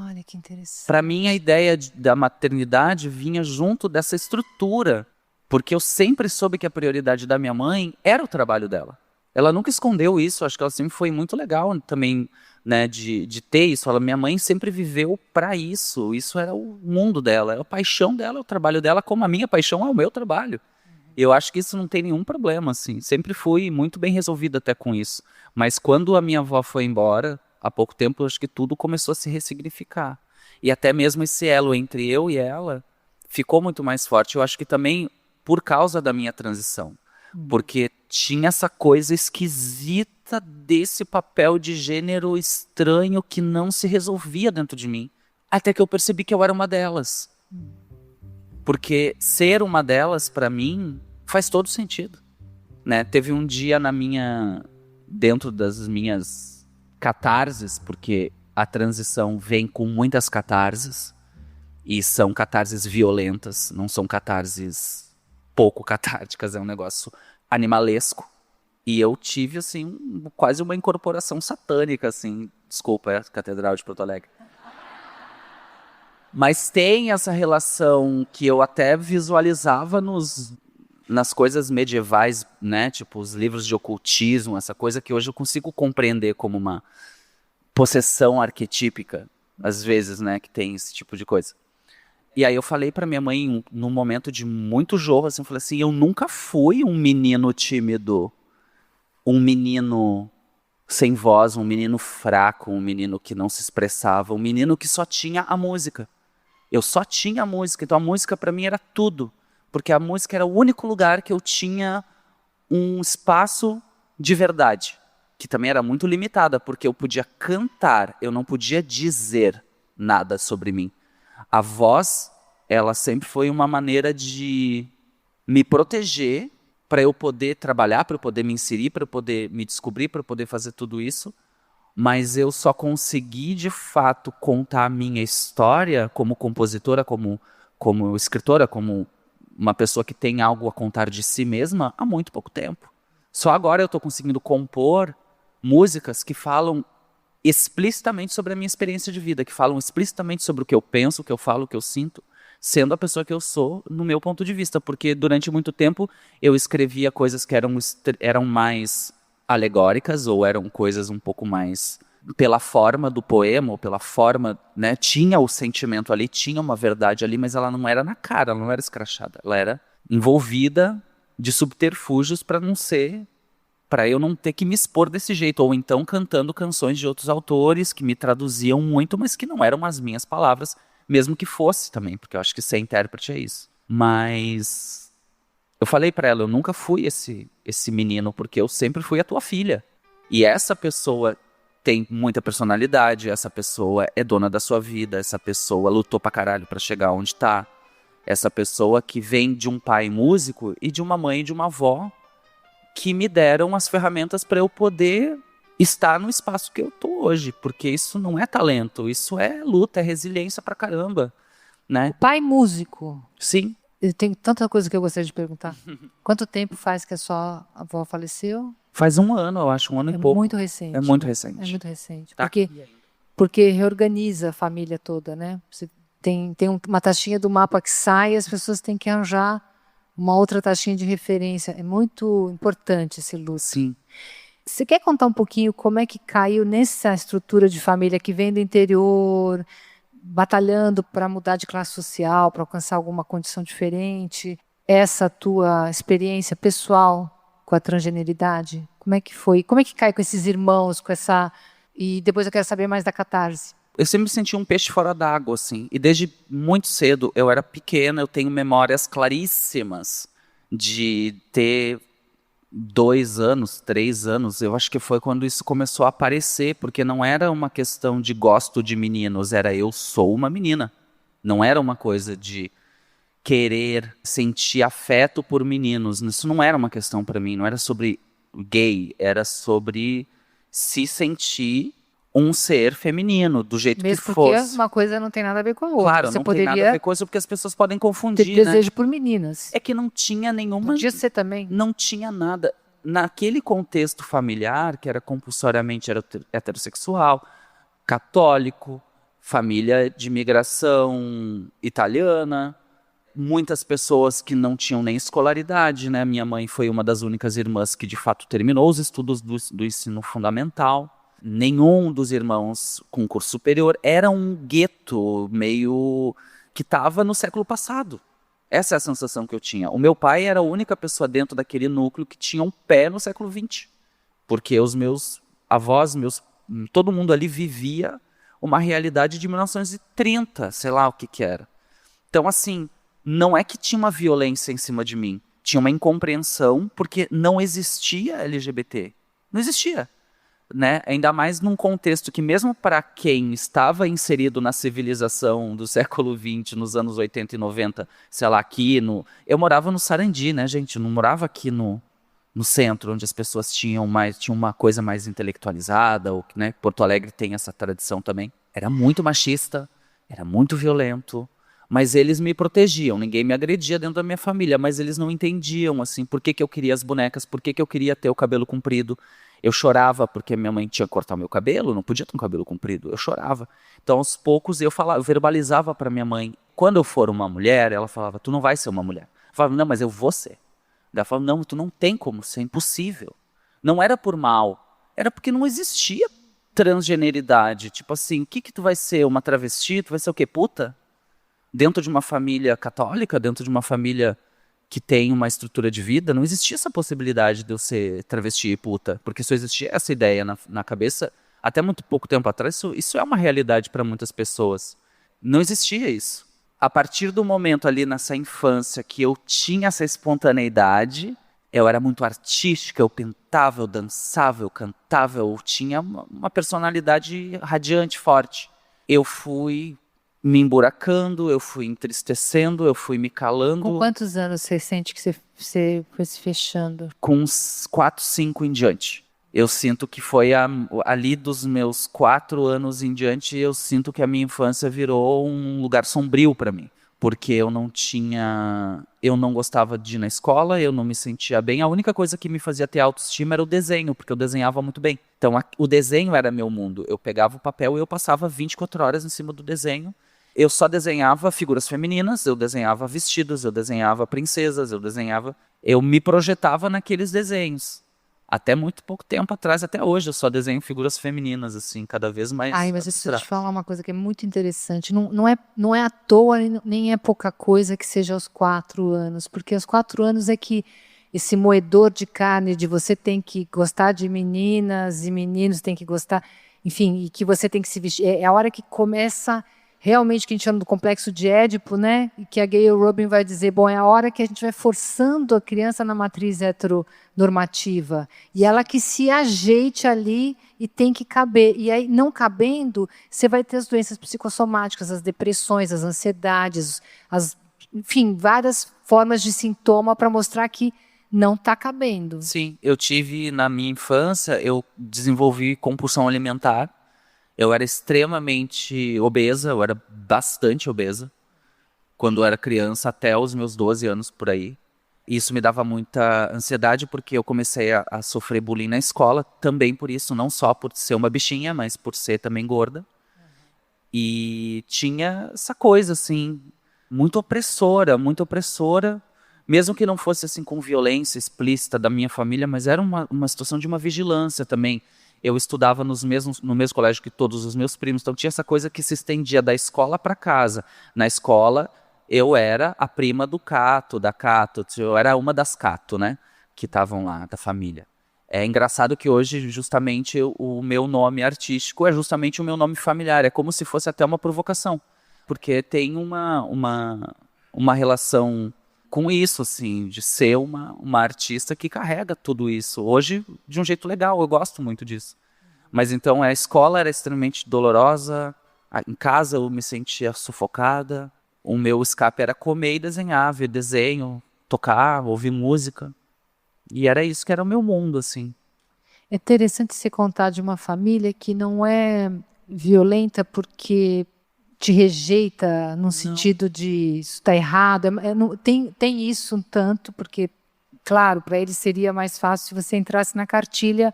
Olha que interessante. Para mim, a ideia da maternidade vinha junto dessa estrutura. Porque eu sempre soube que a prioridade da minha mãe era o trabalho dela. Ela nunca escondeu isso, acho que ela sempre foi muito legal também, né, de ter isso. Minha mãe sempre viveu para isso. Isso era o mundo dela, era a paixão dela, o trabalho dela, como a minha paixão é o meu trabalho. Eu acho que isso não tem nenhum problema, assim. Sempre fui muito bem resolvida até com isso. Mas quando a minha avó foi embora, há pouco tempo, acho que tudo começou a se ressignificar. E até mesmo esse elo entre eu e ela ficou muito mais forte. Eu acho que também por causa da minha transição. Porque tinha essa coisa esquisita desse papel de gênero estranho que não se resolvia dentro de mim. Até que eu percebi que eu era uma delas. Porque ser uma delas, para mim, faz todo sentido. Né? Teve um dia dentro das minhas catarses, porque a transição vem com muitas catarses, e são catarses violentas, não são catarses pouco catárticas, é um negócio animalesco. E eu tive, assim, quase uma incorporação satânica, assim. Desculpa, é a Catedral de Porto Alegre. Mas tem essa relação que eu até visualizava nas coisas medievais, né? Tipo, os livros de ocultismo, essa coisa que hoje eu consigo compreender como uma possessão arquetípica, às vezes, né? Que tem esse tipo de coisa. E aí eu falei pra minha mãe, num momento de muito jogo, assim, eu falei assim, eu nunca fui um menino tímido, um menino sem voz, um menino fraco, um menino que não se expressava, um menino que só tinha a música. Eu só tinha a música, então a música pra mim era tudo, porque a música era o único lugar que eu tinha um espaço de verdade, que também era muito limitada, porque eu podia cantar, eu não podia dizer nada sobre mim. A voz, ela sempre foi uma maneira de me proteger para eu poder trabalhar, para eu poder me inserir, para eu poder me descobrir, para eu poder fazer tudo isso. Mas eu só consegui, de fato, contar a minha história como compositora, como escritora, como uma pessoa que tem algo a contar de si mesma há muito pouco tempo. Só agora eu estou conseguindo compor músicas que falam explicitamente sobre a minha experiência de vida, que falam explicitamente sobre o que eu penso, o que eu falo, o que eu sinto, sendo a pessoa que eu sou, no meu ponto de vista. Porque durante muito tempo eu escrevia coisas que eram mais alegóricas, ou eram coisas um pouco mais pela forma do poema, ou pela forma, né? Tinha o sentimento ali, tinha uma verdade ali, mas ela não era na cara, ela não era escrachada. Ela era envolvida de subterfúgios para eu não ter que me expor desse jeito, ou então cantando canções de outros autores que me traduziam muito, mas que não eram as minhas palavras, mesmo que fosse também, porque eu acho que ser intérprete é isso. Mas eu falei pra ela, eu nunca fui esse menino, porque eu sempre fui a tua filha. E essa pessoa tem muita personalidade, essa pessoa é dona da sua vida, essa pessoa lutou pra caralho pra chegar onde tá. Essa pessoa que vem de um pai músico e de uma mãe e de uma avó que me deram as ferramentas para eu poder estar no espaço que eu tô hoje, porque isso não é talento, isso é luta, é resiliência pra caramba, né? Pai músico. Sim. Tem tanta coisa que eu gostaria de perguntar. Quanto tempo faz que a sua avó faleceu? Faz um ano, eu acho, um ano e pouco. Muito recente. É muito né? recente. É muito recente. Tá. Porque reorganiza a família toda, né? Você tem uma taxinha do mapa que sai e as pessoas têm que arranjar uma outra taxinha de referência. É muito importante esse luto. Sim. Você quer contar um pouquinho como é que caiu nessa estrutura de família que vem do interior, batalhando para mudar de classe social, para alcançar alguma condição diferente? Essa tua experiência pessoal com a transgeneridade? Como é que foi? Como é que cai com esses irmãos, com essa... E depois eu quero saber mais da catarse. Eu sempre me senti um peixe fora d'água, assim. E desde muito cedo, eu era pequena, eu tenho memórias claríssimas de ter 2 anos, 3 anos. Eu acho que foi quando isso começou a aparecer, porque não era uma questão de gosto de meninos, era eu sou uma menina. Não era uma coisa de querer sentir afeto por meninos. Isso não era uma questão para mim, não era sobre gay, era sobre se sentir um ser feminino, do jeito Mesmo que porque fosse. uma coisa não tem nada a ver com a outra. Claro, Você não tem nada a poderia ver com isso, porque as pessoas podem ter confundir, né? desejo por meninas. É que não tinha nenhuma... Podia ser também. Não tinha nada. Naquele contexto familiar, que era compulsoriamente heterossexual, católico, família de imigração italiana, muitas pessoas que não tinham nem escolaridade, né? Minha mãe foi uma das únicas irmãs que de fato terminou os estudos do ensino fundamental. Nenhum dos irmãos com curso superior. Era um gueto meio que estava no século passado. Essa é a sensação que eu tinha. O meu pai era a única pessoa dentro daquele núcleo que tinha um pé no século XX. Porque os meus avós, todo mundo ali vivia uma realidade de 1930, sei lá o que era. Então, assim, não é que tinha uma violência em cima de mim. Tinha uma incompreensão porque não existia LGBT. Não existia. Né? Ainda mais num contexto que mesmo para quem estava inserido na civilização do século XX, nos anos 80 e 90, sei lá, eu morava no Sarandi, né, gente? Eu não morava aqui no centro, onde as pessoas tinham uma coisa mais intelectualizada, ou, né? Porto Alegre tem essa tradição também. Era muito machista, era muito violento, mas eles me protegiam, ninguém me agredia dentro da minha família, mas eles não entendiam, assim, por que eu queria as bonecas, por que eu queria ter o cabelo comprido. Eu chorava porque minha mãe tinha que cortar o meu cabelo, não podia ter um cabelo comprido, eu chorava. Então, aos poucos, eu verbalizava para minha mãe, quando eu for uma mulher, ela falava, tu não vai ser uma mulher. Eu falava, não, mas eu vou ser. Ela falava, não, tu não tem como ser, é impossível. Não era por mal, era porque não existia transgeneridade. Tipo assim, o que tu vai ser, uma travesti? Tu vai ser o quê, puta? Dentro de uma família católica, dentro de uma família que tem uma estrutura de vida, não existia essa possibilidade de eu ser travesti e puta, porque só existia essa ideia na cabeça, até muito pouco tempo atrás, isso é uma realidade para muitas pessoas. Não existia isso. A partir do momento ali nessa infância que eu tinha essa espontaneidade, eu era muito artística, eu pintava, eu dançava, eu cantava, eu tinha uma personalidade radiante, forte. Eu fui me emburacando, eu fui entristecendo, eu fui me calando. Com quantos anos você sente que você foi se fechando? Com uns 4, 5 em diante. Eu sinto que ali dos meus 4 anos em diante, eu sinto que a minha infância virou um lugar sombrio para mim. Porque eu não gostava de ir na escola, eu não me sentia bem. A única coisa que me fazia ter autoestima era o desenho, porque eu desenhava muito bem. Então o desenho era meu mundo. Eu pegava o papel e eu passava 24 horas em cima do desenho. Eu só desenhava figuras femininas, eu desenhava vestidos, eu desenhava princesas, eu me projetava naqueles desenhos. Até muito pouco tempo atrás, até hoje, eu só desenho figuras femininas, assim, cada vez mais Ai, mas eu preciso te abstrato. falar uma coisa que é muito interessante. Não é à toa, nem é pouca coisa que seja aos 4 anos, porque aos 4 anos é que esse moedor de carne de você tem que gostar de meninas e meninos tem que gostar, enfim, e que você tem que se vestir. É a hora que começa realmente o que a gente chama do complexo de Édipo, né? E que a Gayle Rubin vai dizer, bom, é a hora que a gente vai forçando a criança na matriz heteronormativa. E ela que se ajeite ali e tem que caber. E aí, não cabendo, você vai ter as doenças psicossomáticas, as depressões, as ansiedades, enfim, várias formas de sintoma para mostrar que não está cabendo. Sim, eu tive, na minha infância, eu desenvolvi compulsão alimentar. Eu era extremamente obesa, eu era bastante obesa, quando eu era criança, até os meus 12 anos, por aí. Isso me dava muita ansiedade, porque eu comecei a sofrer bullying na escola, também por isso, não só por ser uma bichinha, mas por ser também gorda. E tinha essa coisa, assim, muito opressora, mesmo que não fosse assim com violência explícita da minha família, mas era uma situação de uma vigilância também. Eu estudava no mesmo colégio que todos os meus primos, então tinha essa coisa que se estendia da escola para casa. Na escola, eu era a prima do Cato, da Cato, eu era uma das Cato, né, que estavam lá, da família. É engraçado que hoje, justamente, o meu nome artístico é justamente o meu nome familiar. É como se fosse até uma provocação. Porque tem uma relação com isso, assim, de ser uma artista que carrega tudo isso. Hoje, de um jeito legal, eu gosto muito disso. Mas então a escola era extremamente dolorosa, em casa eu me sentia sufocada. O meu escape era comer e desenhar, ver desenho, tocar, ouvir música. E era isso que era o meu mundo, assim. É interessante se contar de uma família que não é violenta porque te rejeita no Não. sentido de isso está errado. Tem isso um tanto, porque, claro, para eles seria mais fácil se você entrasse na cartilha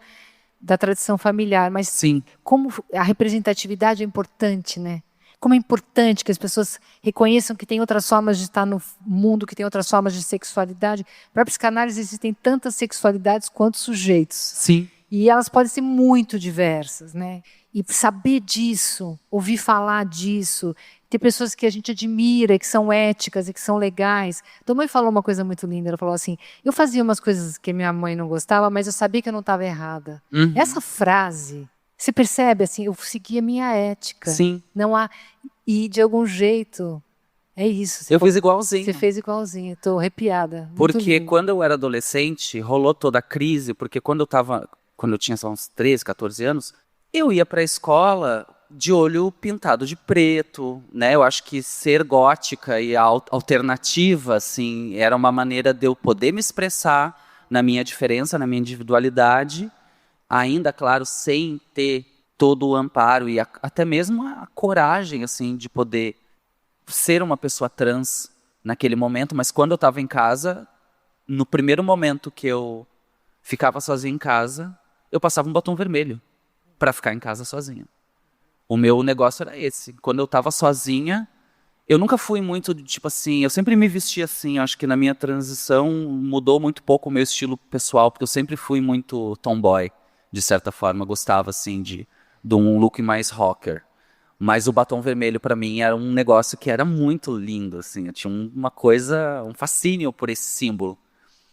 da tradição familiar, mas Sim, como a representatividade é importante, né? Como é importante que as pessoas reconheçam que tem outras formas de estar no mundo, que tem outras formas de sexualidade. Para a psicanálise existem tantas sexualidades quanto sujeitos. sim. E elas podem ser muito diversas, né? E saber disso, ouvir falar disso, ter pessoas que a gente admira, que são éticas e que são legais. Tua mãe falou uma coisa muito linda, ela falou assim, eu fazia umas coisas que minha mãe não gostava, mas eu sabia que eu não estava errada. Uhum. Essa frase, você percebe assim, eu segui a minha ética. Sim, Não há, e de algum jeito, é isso. eu fiz Você igualzinho. fez igualzinho, estou arrepiada. Muito Porque lindo. quando eu era adolescente, rolou toda a crise, porque quando eu tinha só uns 13, 14 anos, eu ia pra escola de olho pintado de preto, né? Eu acho que ser gótica e alternativa, assim, era uma maneira de eu poder me expressar na minha diferença, na minha individualidade, ainda, claro, sem ter todo o amparo e até mesmo a coragem, assim, de poder ser uma pessoa trans naquele momento, mas quando eu estava em casa, no primeiro momento que eu ficava sozinho em casa, eu passava um batom vermelho para ficar em casa sozinha. O meu negócio era esse. Quando eu estava sozinha, eu nunca fui muito de tipo assim, eu sempre me vesti assim, acho que na minha transição mudou muito pouco o meu estilo pessoal, porque eu sempre fui muito tomboy, de certa forma, eu gostava assim de um look mais rocker. Mas o batom vermelho pra mim era um negócio que era muito lindo, assim. Eu tinha uma coisa, um fascínio por esse símbolo.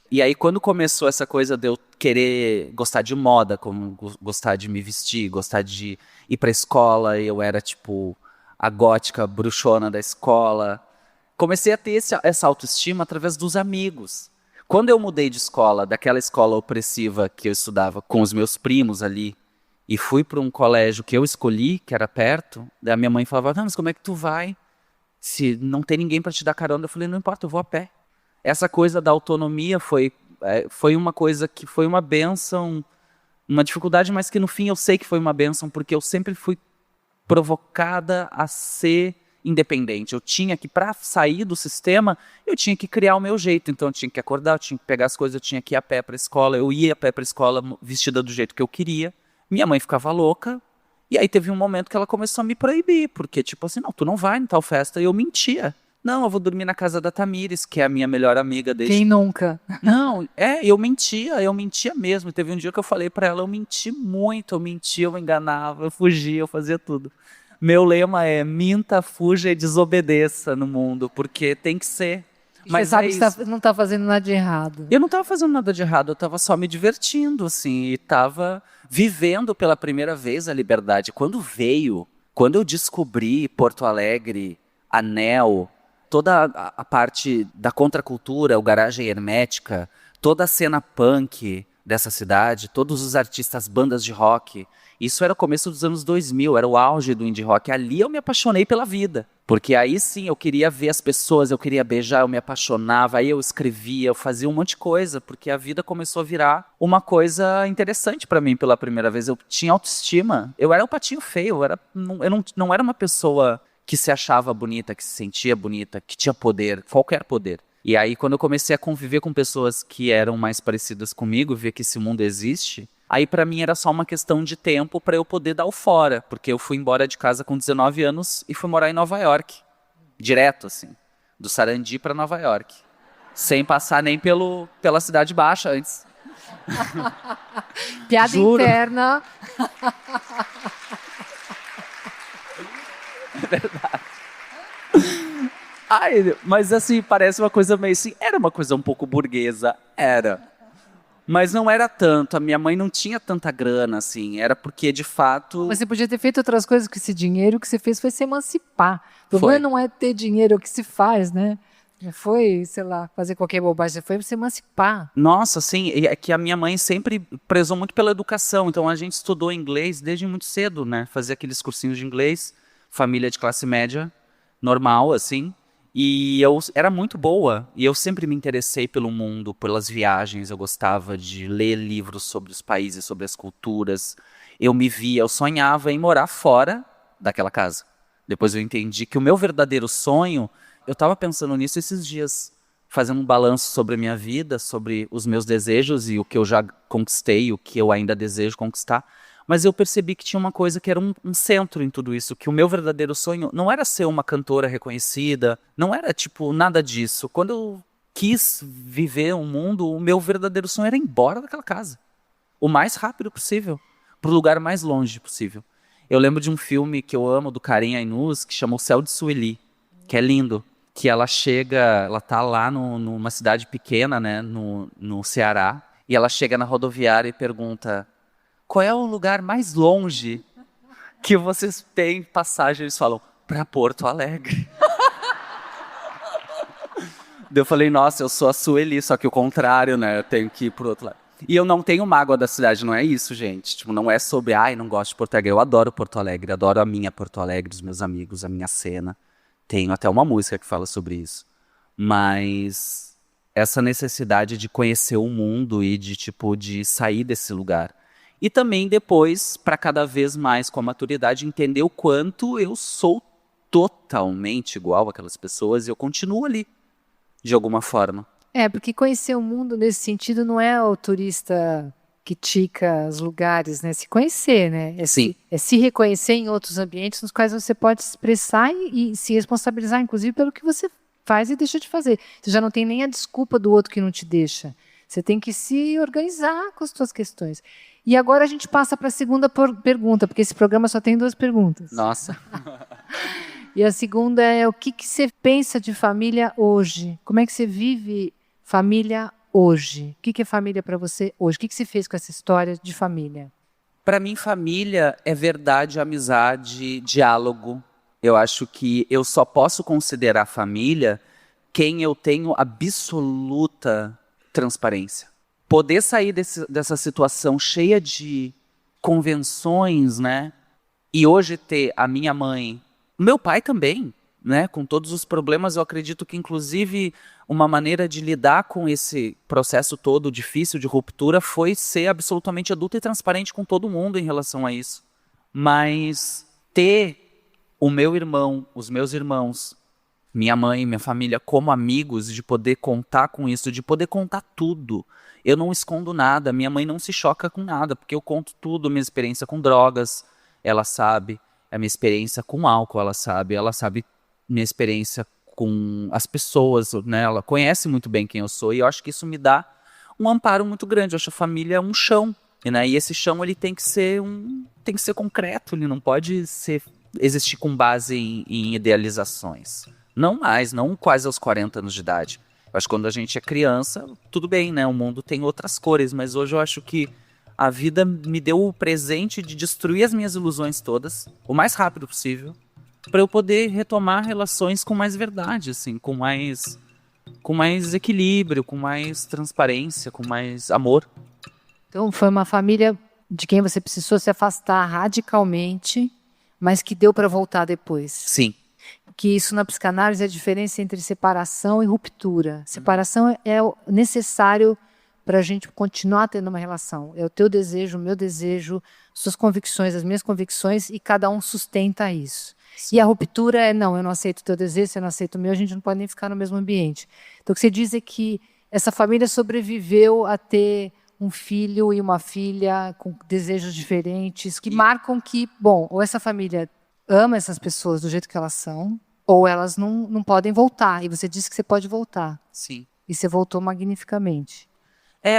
E aí quando começou essa coisa de eu querer gostar de moda, como gostar de me vestir, gostar de ir pra escola, eu era tipo a gótica bruxona da escola. Comecei a ter essa autoestima através dos amigos. Quando eu mudei de escola, daquela escola opressiva que eu estudava com os meus primos ali, e fui para um colégio que eu escolhi, que era perto, daí a minha mãe falava, não, mas como é que tu vai? Se não tem ninguém para te dar carona. Eu falei, não importa, eu vou a pé. Essa coisa da autonomia foi uma coisa que foi uma bênção Uma dificuldade, mas que no fim eu sei que foi uma bênção, porque eu sempre fui provocada a ser independente. Eu tinha que, para sair do sistema, eu tinha que criar o meu jeito. Então eu tinha que acordar, eu tinha que pegar as coisas, eu tinha que ir a pé para a escola. Eu ia a pé para a escola vestida do jeito que eu queria. Minha mãe ficava louca. E aí teve um momento que ela começou a me proibir. Porque tipo assim, não, tu não vai em tal festa. E eu mentia. Não, eu vou dormir na casa da Tamires, que é a minha melhor amiga desde... Quem nunca? Não, eu mentia mesmo. Teve um dia que eu falei pra ela, eu menti muito, eu mentia, eu me enganava, eu fugia, eu fazia tudo. Meu lema é minta, fuja e desobedeça no mundo, porque tem que ser. Mas você sabe é que você isso. não está fazendo nada de errado. Eu não estava fazendo nada de errado, eu estava só me divertindo, assim, e estava vivendo pela primeira vez a liberdade. Quando eu descobri Porto Alegre, Anel, toda a parte da contracultura, o Garagem Hermética, toda a cena punk dessa cidade, todos os artistas, bandas de rock, isso era o começo dos anos 2000, era o auge do indie rock. Ali eu me apaixonei pela vida. Porque aí sim eu queria ver as pessoas, eu queria beijar, eu me apaixonava, aí eu escrevia, eu fazia um monte de coisa, porque a vida começou a virar uma coisa interessante pra mim pela primeira vez. Eu tinha autoestima, eu era um patinho feio, eu não era uma pessoa que se achava bonita, que se sentia bonita, que tinha poder, qualquer poder. E aí quando eu comecei a conviver com pessoas que eram mais parecidas comigo, ver que esse mundo existe, aí pra mim era só uma questão de tempo pra eu poder dar o fora, porque eu fui embora de casa com 19 anos e fui morar em Nova York, direto assim, do Sarandi pra Nova York, sem passar nem pela Cidade Baixa antes. Piada Juro. interna. Ai, mas assim, parece uma coisa meio assim, era uma coisa um pouco burguesa, era. Mas não era tanto, a minha mãe não tinha tanta grana, assim, era porque, de fato... Você podia ter feito outras coisas com esse dinheiro, o que você fez foi se emancipar. O Foi. problema não é ter dinheiro, é o que se faz, né? Não foi, sei lá, fazer qualquer bobagem, foi se emancipar. Nossa, sim, é que a minha mãe sempre prezou muito pela educação, então a gente estudou inglês desde muito cedo, né? Fazia aqueles cursinhos de inglês, família de classe média, normal, assim, e eu era muito boa, e eu sempre me interessei pelo mundo, pelas viagens, eu gostava de ler livros sobre os países, sobre as culturas, eu sonhava em morar fora daquela casa. Depois eu entendi que o meu verdadeiro sonho, eu estava pensando nisso esses dias, fazendo um balanço sobre a minha vida, sobre os meus desejos e o que eu já conquistei, o que eu ainda desejo conquistar. Mas eu percebi que tinha uma coisa que era um centro em tudo isso, que o meu verdadeiro sonho não era ser uma cantora reconhecida, não era tipo nada disso. Quando eu quis viver um mundo, o meu verdadeiro sonho era ir embora daquela casa, o mais rápido possível, para o lugar mais longe possível. Eu lembro de um filme que eu amo, do Karim Ainuz, que chama O Céu de Sueli, que é lindo. Que ela tá lá numa cidade pequena, né, no Ceará, e ela chega na rodoviária e pergunta: qual é o lugar mais longe que vocês têm passagem? Eles falam: para Porto Alegre. Daí eu falei: nossa, eu sou a Sueli, só que o contrário, né, eu tenho que ir pro outro lado. E eu não tenho mágoa da cidade, não é isso, gente. Tipo, não é sobre, ai, não gosto de Porto Alegre. Eu adoro Porto Alegre, adoro a minha Porto Alegre, os meus amigos, a minha cena. Tenho até uma música que fala sobre isso. Mas essa necessidade de conhecer o mundo e de sair desse lugar. E também depois, para cada vez mais, com a maturidade, entender o quanto eu sou totalmente igual àquelas pessoas e eu continuo ali, de alguma forma. Porque conhecer o mundo nesse sentido não é o turista que tica os lugares, né? Se conhecer, né? Sim. É se reconhecer em outros ambientes nos quais você pode se expressar e se responsabilizar, inclusive, pelo que você faz e deixa de fazer. Você já não tem nem a desculpa do outro que não te deixa. Você tem que se organizar com as suas questões. E agora a gente passa para a segunda pergunta, porque esse programa só tem 2 perguntas. Nossa. E a segunda é: o que você pensa de família hoje? Como é que você vive família hoje? O que é família para você hoje? O que você fez com essa história de família? Para mim, família é verdade, amizade, diálogo. Eu acho que eu só posso considerar família quem eu tenho absoluta transparência. Poder sair dessa situação cheia de convenções, né? E hoje ter a minha mãe, meu pai também. né, com todos os problemas, eu acredito que, inclusive, uma maneira de lidar com esse processo todo difícil de ruptura foi ser absolutamente adulto e transparente com todo mundo em relação a isso. Mas ter o meu irmão, os meus irmãos, minha mãe, minha família como amigos, de poder contar com isso, de poder contar tudo. Eu não escondo nada, minha mãe não se choca com nada, porque eu conto tudo, minha experiência com drogas, ela sabe, a minha experiência com álcool, ela sabe minha experiência com as pessoas, né? Ela conhece muito bem quem eu sou e eu acho que isso me dá um amparo muito grande. Eu acho a família um chão, né? E esse chão ele tem que ser concreto, ele não pode existir com base em idealizações. Não mais, não quase aos 40 anos de idade. Eu acho que quando a gente é criança, tudo bem, né? O mundo tem outras cores, mas hoje eu acho que a vida me deu o presente de destruir as minhas ilusões todas, o mais rápido possível, para eu poder retomar relações com mais verdade, assim, com mais equilíbrio, com mais transparência, com mais amor. Então foi uma família de quem você precisou se afastar radicalmente, mas que deu para voltar depois. Sim. Que isso na psicanálise é a diferença entre separação e ruptura. Separação é necessário para a gente continuar tendo uma relação. É o teu desejo, o meu desejo, suas convicções, as minhas convicções, e cada um sustenta isso. Sim. E a ruptura é, não, eu não aceito o teu desejo, você não aceita o meu, a gente não pode nem ficar no mesmo ambiente. Então o que você diz é que essa família sobreviveu a ter um filho e uma filha com desejos diferentes, que marcam que, bom, ou essa família ama essas pessoas do jeito que elas são, ou elas não podem voltar. E você disse que você pode voltar. Sim. E você voltou magnificamente.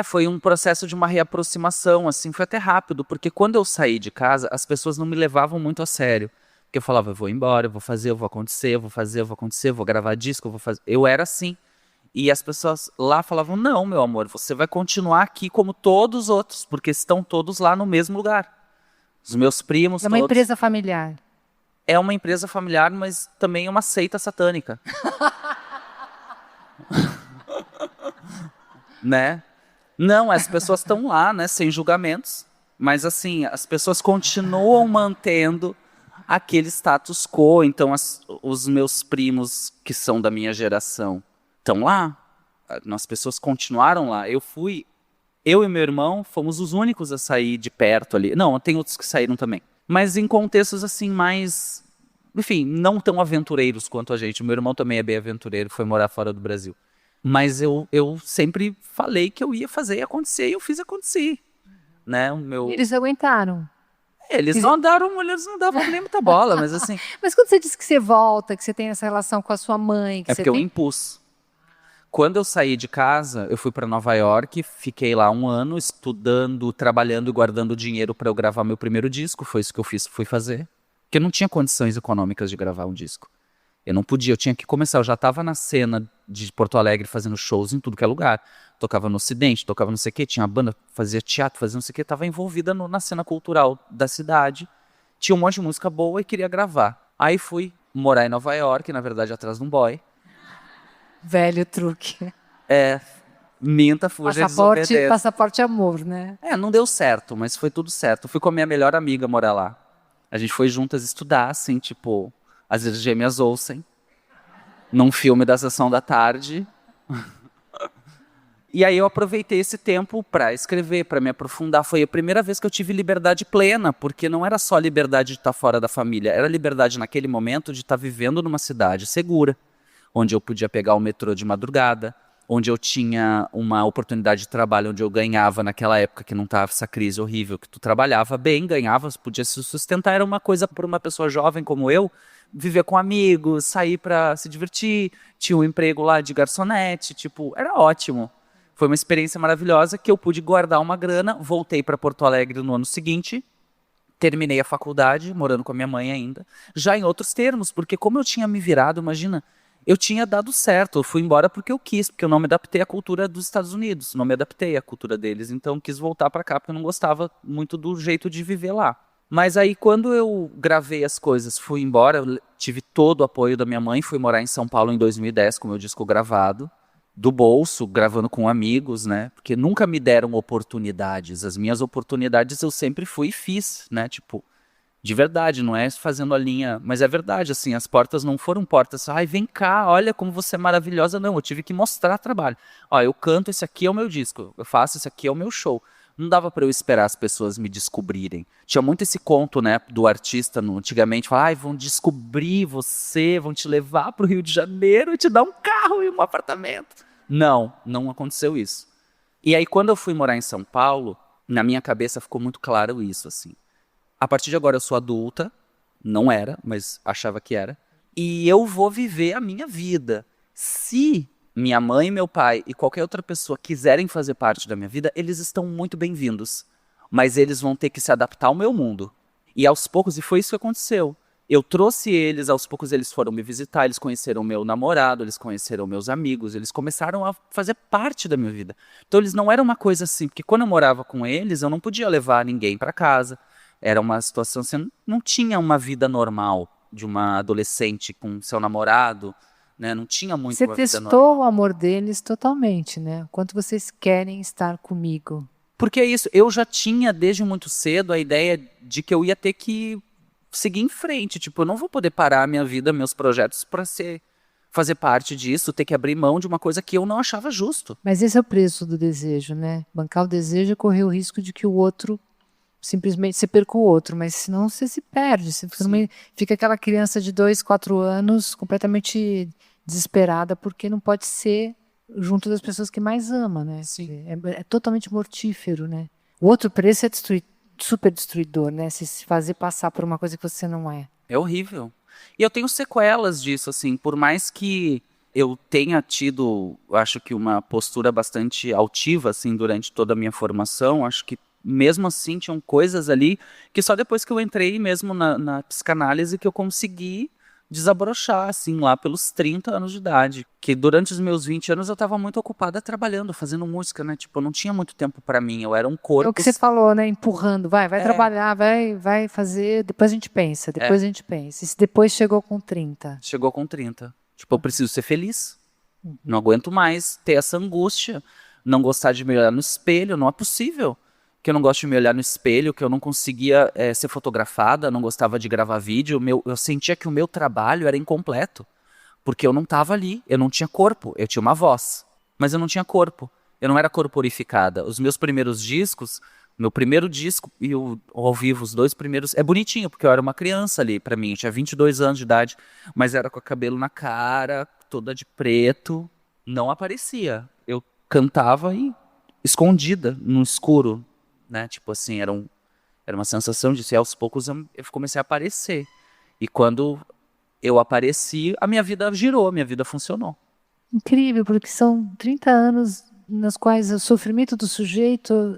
Foi um processo de uma reaproximação, assim, foi até rápido, porque quando eu saí de casa, as pessoas não me levavam muito a sério. Porque eu falava, eu vou embora, eu vou fazer, eu vou acontecer, eu vou fazer, eu vou acontecer, eu vou gravar disco, eu vou fazer. Eu era assim. E as pessoas lá falavam, não, meu amor, você vai continuar aqui como todos os outros, porque estão todos lá no mesmo lugar. Os meus primos, É uma todos. empresa familiar. É uma empresa familiar, mas também é uma seita satânica. Né? Não, as pessoas estão lá, né, sem julgamentos, mas assim, as pessoas continuam mantendo aquele status quo. Então os meus primos que são da minha geração estão lá, as pessoas continuaram lá. Eu e meu irmão fomos os únicos a sair de perto ali. Não, tem outros que saíram também, mas em contextos assim mais, enfim, não tão aventureiros quanto a gente. O meu irmão também é bem aventureiro, foi morar fora do Brasil. Mas eu sempre falei que eu ia fazer acontecer e eu fiz acontecer. Né? Eles aguentaram. Eles não davam nem muita bola, mas assim... Mas quando você disse que você volta, que você tem essa relação com a sua mãe... Que porque eu impus. Quando eu saí de casa, eu fui para Nova York, fiquei lá 1 ano estudando, trabalhando e guardando dinheiro para eu gravar meu primeiro disco. Foi isso que eu fui fazer. Porque eu não tinha condições econômicas de gravar um disco. Eu não podia, eu tinha que começar. Eu já estava na cena de Porto Alegre fazendo shows em tudo que é lugar. Tocava no Ocidente, tocava não sei o quê, tinha uma banda, fazia teatro, fazia não sei o quê. Estava envolvida na cena cultural da cidade. Tinha um monte de música boa e queria gravar. Aí fui morar em Nova York, na verdade atrás de um boy. Velho truque. Minta, fuja, passaporte amor, né? Não deu certo, mas foi tudo certo. Eu fui com a minha melhor amiga morar lá. A gente foi juntas estudar, assim, tipo... As Gêmeas Olsen, num filme da Sessão da Tarde. E aí eu aproveitei esse tempo para escrever, para me aprofundar. Foi a primeira vez que eu tive liberdade plena, porque não era só liberdade de estar fora da família, era liberdade naquele momento de estar vivendo numa cidade segura, onde eu podia pegar o metrô de madrugada, onde eu tinha uma oportunidade de trabalho, onde eu ganhava naquela época que não estava essa crise horrível, que tu trabalhava bem, ganhava, podia se sustentar. Era uma coisa para uma pessoa jovem como eu, viver com amigos, sair para se divertir, tinha um emprego lá de garçonete, tipo, era ótimo. Foi uma experiência maravilhosa que eu pude guardar uma grana, voltei para Porto Alegre no ano seguinte, terminei a faculdade, morando com a minha mãe ainda, já em outros termos, porque como eu tinha me virado, imagina, eu tinha dado certo, eu fui embora porque eu quis, porque eu não me adaptei à cultura dos Estados Unidos, não me adaptei à cultura deles, então quis voltar para cá porque eu não gostava muito do jeito de viver lá. Mas aí quando eu gravei as coisas, fui embora, eu tive todo o apoio da minha mãe, fui morar em São Paulo em 2010 com o meu disco gravado, do bolso, gravando com amigos, né? Porque nunca me deram oportunidades, as minhas oportunidades eu sempre fui e fiz, né? Tipo, De verdade, não é fazendo a linha, mas é verdade, assim, as portas não foram portas, ai, vem cá, olha como você é maravilhosa, não, eu tive que mostrar trabalho. Ó, eu canto, esse aqui é o meu disco, eu faço, esse aqui é o meu show. Não dava para eu esperar as pessoas me descobrirem. Tinha muito esse conto, né, do artista antigamente, falar, ai, vão descobrir você, vão te levar para o Rio de Janeiro e te dar um carro e um apartamento. Não, não aconteceu isso. E aí, quando eu fui morar em São Paulo, na minha cabeça ficou muito claro isso, assim. A partir de agora eu sou adulta, não era, mas achava que era, e eu vou viver a minha vida. Se minha mãe, meu pai e qualquer outra pessoa quiserem fazer parte da minha vida, eles estão muito bem-vindos, mas eles vão ter que se adaptar ao meu mundo. E aos poucos, e foi isso que aconteceu. Eu trouxe eles, aos poucos eles foram me visitar, eles conheceram meu namorado, eles conheceram meus amigos, eles começaram a fazer parte da minha vida. Então eles não eram uma coisa assim, porque quando eu morava com eles, eu não podia levar ninguém para casa. Era uma situação, você não tinha uma vida normal de uma adolescente com seu namorado, né? Não tinha muito Você uma vida normal. testou o amor deles totalmente, né? O quanto vocês querem estar comigo. Porque é isso, eu já tinha desde muito cedo a ideia de que eu ia ter que seguir em frente. Tipo, eu não vou poder parar a minha vida, meus projetos para fazer parte disso, ter que abrir mão de uma coisa que eu não achava justo. Mas esse é o preço do desejo, né? Bancar o desejo é correr o risco de que o outro simplesmente você perca o outro, mas senão você se perde. Você fica aquela criança de 2, 4 anos completamente desesperada porque não pode ser junto das pessoas que mais ama, né? Sim. É totalmente mortífero, né? O outro preço é super destruidor, né? Se fazer passar por uma coisa que você não é. É horrível. E eu tenho sequelas disso, assim, por mais que eu tenha tido, acho que uma postura bastante altiva, assim, durante toda a minha formação, acho que mesmo assim tinham coisas ali que só depois que eu entrei mesmo na psicanálise que eu consegui desabrochar, assim, lá pelos 30 anos de idade. Que durante os meus 20 anos eu estava muito ocupada trabalhando, fazendo música, né? Tipo, eu não tinha muito tempo para mim, eu era um É o corpo. que você falou, né? Empurrando, vai É, trabalhar, vai fazer, depois a gente pensa, depois a gente pensa. E se depois chegou com 30? chegou com 30. Tipo, eu preciso ser feliz. Não aguento mais ter essa angústia, não gostar de me olhar no espelho, não é possível que eu não goste de me olhar no espelho, que eu não conseguia ser fotografada, não gostava de gravar vídeo, eu sentia que o meu trabalho era incompleto, porque eu não estava ali, eu não tinha corpo, eu tinha uma voz, mas eu não tinha corpo, eu não era corporificada. Os meus primeiros discos, meu primeiro disco e o ao vivo, os dois primeiros, é bonitinho, porque eu era uma criança ali pra mim, eu tinha 22 anos de idade, mas era com o cabelo na cara, toda de preto, não aparecia. Eu cantava e escondida, no escuro, né? Tipo assim, era uma sensação de, e aos poucos eu comecei a aparecer. E quando eu apareci, a minha vida girou, a minha vida funcionou. Incrível, porque são 30 anos nos quais o sofrimento do sujeito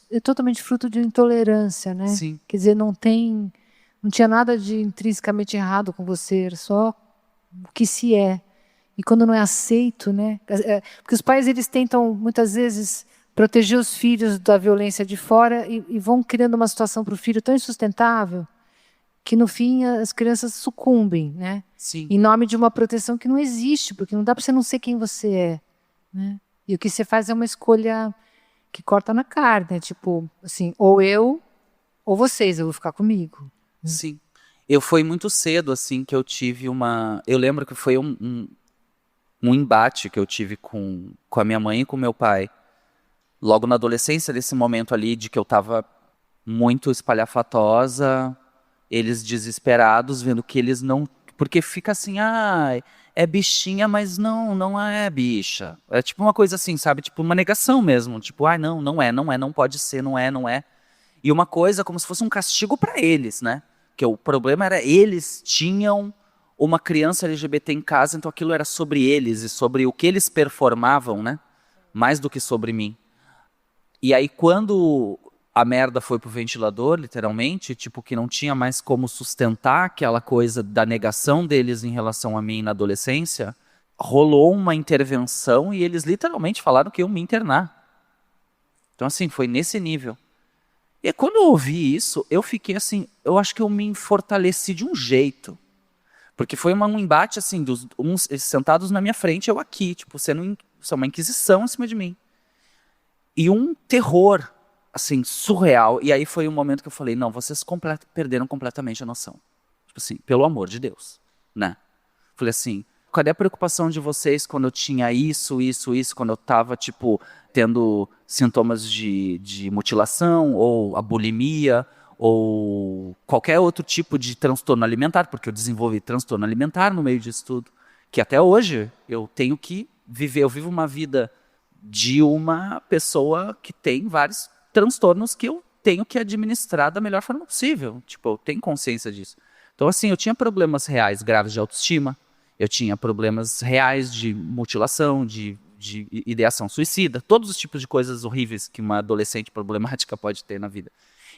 é totalmente fruto de intolerância, né? Sim. Quer dizer, não tinha nada de intrinsecamente errado com você, era só o que se é. E quando não é aceito, né? Porque os pais, eles tentam, muitas vezes, proteger os filhos da violência de fora e vão criando uma situação para o filho tão insustentável que, no fim, as crianças sucumbem, né? Sim. Em nome de uma proteção que não existe, porque não dá para você não ser quem você é, né? E o que você faz é uma escolha que corta na carne, tipo, assim, ou eu, ou vocês, eu vou ficar comigo. Sim. Eu foi muito cedo, assim, que eu tive uma... Eu lembro que foi um embate que eu tive com a minha mãe e com meu pai. Logo na adolescência, nesse momento ali de que eu tava muito espalhafatosa, eles desesperados, vendo que eles não... Porque fica assim, é bichinha, mas não é bicha. É tipo uma coisa assim, sabe? Tipo uma negação mesmo. Tipo, não pode ser, não é. E uma coisa como se fosse um castigo para eles, né? Que o problema era eles tinham uma criança LGBT em casa, então aquilo era sobre eles e sobre o que eles performavam, né? Mais do que sobre mim. E aí quando a merda foi pro ventilador, literalmente, tipo, que não tinha mais como sustentar aquela coisa da negação deles em relação a mim na adolescência, rolou uma intervenção e eles literalmente falaram que iam me internar. Então, assim, foi nesse nível. E quando eu ouvi isso, eu fiquei assim, eu acho que eu me fortaleci de um jeito. Porque foi um embate, assim, uns sentados na minha frente, eu aqui, tipo, sendo uma inquisição em cima de mim. E um terror assim, surreal. E aí foi um momento que eu falei, não, vocês perderam completamente a noção. Tipo assim, pelo amor de Deus, né? Falei assim, cadê a preocupação de vocês quando eu tinha isso, quando eu tava, tipo, tendo sintomas de mutilação, ou a bulimia, ou qualquer outro tipo de transtorno alimentar, porque eu desenvolvi transtorno alimentar no meio disso tudo, que até hoje eu tenho que viver, eu vivo uma vida de uma pessoa que tem vários transtornos que eu tenho que administrar da melhor forma possível. Tipo, eu tenho consciência disso. Então, assim, eu tinha problemas reais graves de autoestima, eu tinha problemas reais de mutilação, de ideação suicida, todos os tipos de coisas horríveis que uma adolescente problemática pode ter na vida.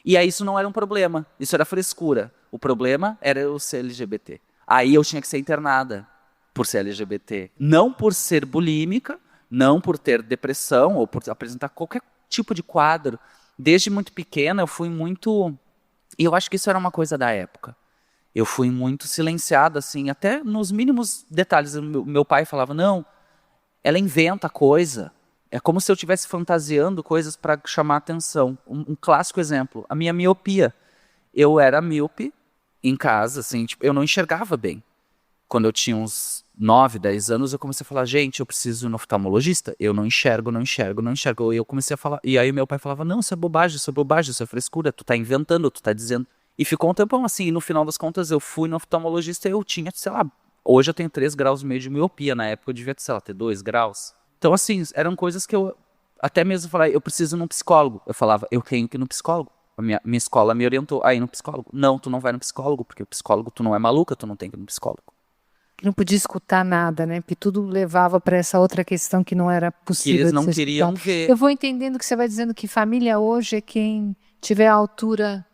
E aí isso não era um problema, isso era frescura. O problema era eu ser LGBT. Aí eu tinha que ser internada por ser LGBT. Não por ser bulímica, não por ter depressão ou por apresentar qualquer tipo de quadro. Desde muito pequena eu fui muito... E eu acho que isso era uma coisa da época. Eu fui muito silenciada, assim, até nos mínimos detalhes. Meu pai falava, não, ela inventa coisa. É como se eu estivesse fantasiando coisas para chamar atenção. Um clássico exemplo, a minha miopia. Eu era míope em casa, assim, tipo, eu não enxergava bem. Quando eu tinha uns 9, 10 anos, eu comecei a falar, gente, eu preciso ir no oftalmologista. Eu não enxergo. E eu comecei a falar, e aí meu pai falava, não, isso é bobagem, isso é frescura, tu tá inventando, tu tá dizendo... E ficou um tempão assim, e no final das contas eu fui no oftalmologista e eu tinha, sei lá, hoje eu tenho 3 graus e meio de miopia, na época eu devia, sei lá, ter 2 graus. Então assim, eram coisas que eu até mesmo falava, eu preciso ir num psicólogo. Eu falava, eu tenho que ir no psicólogo. A minha escola me orientou a ir no psicólogo. Não, tu não vai no psicólogo, porque o psicólogo, tu não é maluca, tu não tem que ir no psicólogo. Não podia escutar nada, né? Porque tudo levava para essa outra questão que não era possível. Que eles não queriam ver. Eu vou entendendo que você vai dizendo que família hoje é quem tiver a altura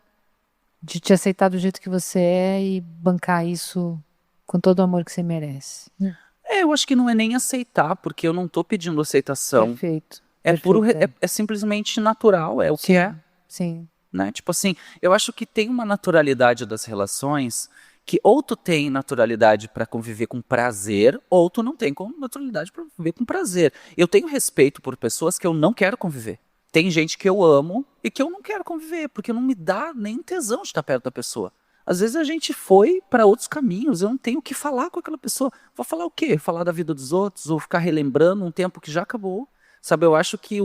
de te aceitar do jeito que você é e bancar isso com todo o amor que você merece. Eu acho que não é nem aceitar, porque eu não tô pedindo aceitação. Perfeito. É puro, é simplesmente natural, é o que é. Sim. Né? Tipo assim, eu acho que tem uma naturalidade das relações que ou tu tem naturalidade para conviver com prazer, ou tu não tem naturalidade para conviver com prazer. Eu tenho respeito por pessoas que eu não quero conviver. Tem gente que eu amo e que eu não quero conviver, porque não me dá nem tesão de estar perto da pessoa. Às vezes a gente foi para outros caminhos, eu não tenho o que falar com aquela pessoa. Vou falar o quê? Falar da vida dos outros, ou ficar relembrando um tempo que já acabou. Sabe, eu acho que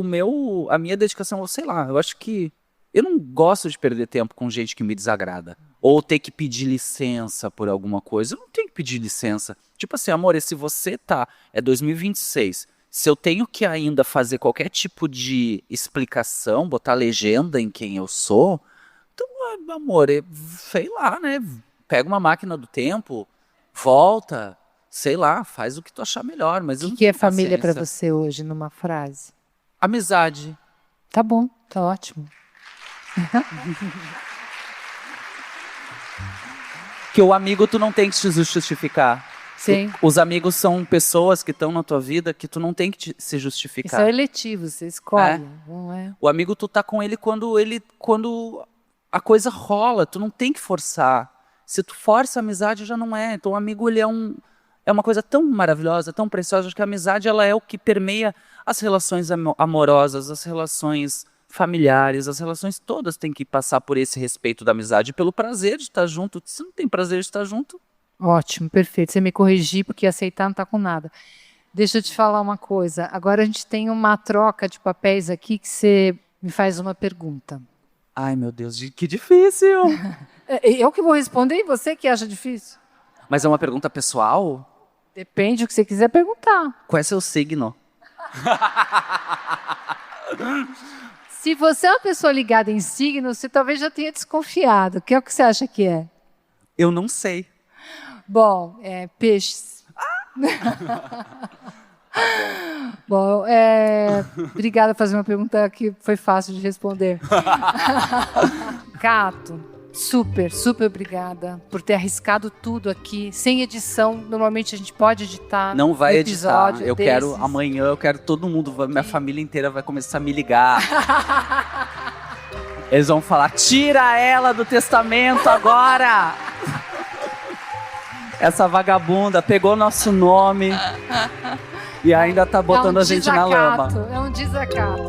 a minha dedicação, sei lá, eu acho que eu não gosto de perder tempo com gente que me desagrada. Ou ter que pedir licença por alguma coisa. Eu não tenho que pedir licença. Tipo assim, amor, se você é 2026... Se eu tenho que ainda fazer qualquer tipo de explicação, botar legenda em quem eu sou, então, amor, sei lá, né? Pega uma máquina do tempo, volta, sei lá, faz o que tu achar melhor. Mas o que é família para você hoje, numa frase? Amizade. Tá bom, tá ótimo. Que o amigo tu não tem que se justificar. Sim. Os amigos são pessoas que estão na tua vida que tu não tem que se justificar. Isso é eletivo, você escolhe, não é? O amigo, tu tá com ele quando a coisa rola, tu não tem que forçar. Se tu força a amizade, já não é. Então o amigo, ele é uma coisa tão maravilhosa, tão preciosa, que a amizade, ela é o que permeia as relações amorosas, as relações familiares, as relações todas têm que passar por esse respeito da amizade, pelo prazer de estar junto. Se não tem prazer de estar junto... Ótimo, perfeito. Você me corrigiu, porque aceitar não está com nada. Deixa eu te falar uma coisa. Agora a gente tem uma troca de papéis aqui que você me faz uma pergunta. Ai, meu Deus, que difícil! Eu que vou responder e você que acha difícil? Mas é uma pergunta pessoal? Depende do que você quiser perguntar. Qual é seu signo? Se você é uma pessoa ligada em signo, você talvez já tenha desconfiado. Que é o que você acha que é? Eu não sei. Bom, peixes. Bom, obrigada por fazer uma pergunta que foi fácil de responder. Cato, super obrigada por ter arriscado tudo aqui, sem edição. Normalmente a gente pode editar. Não vai editar. Amanhã eu quero todo mundo, minha família inteira vai começar a me ligar. Eles vão falar, tira ela do testamento agora! Essa vagabunda pegou nosso nome e ainda tá botando a gente na lama. É um desacato.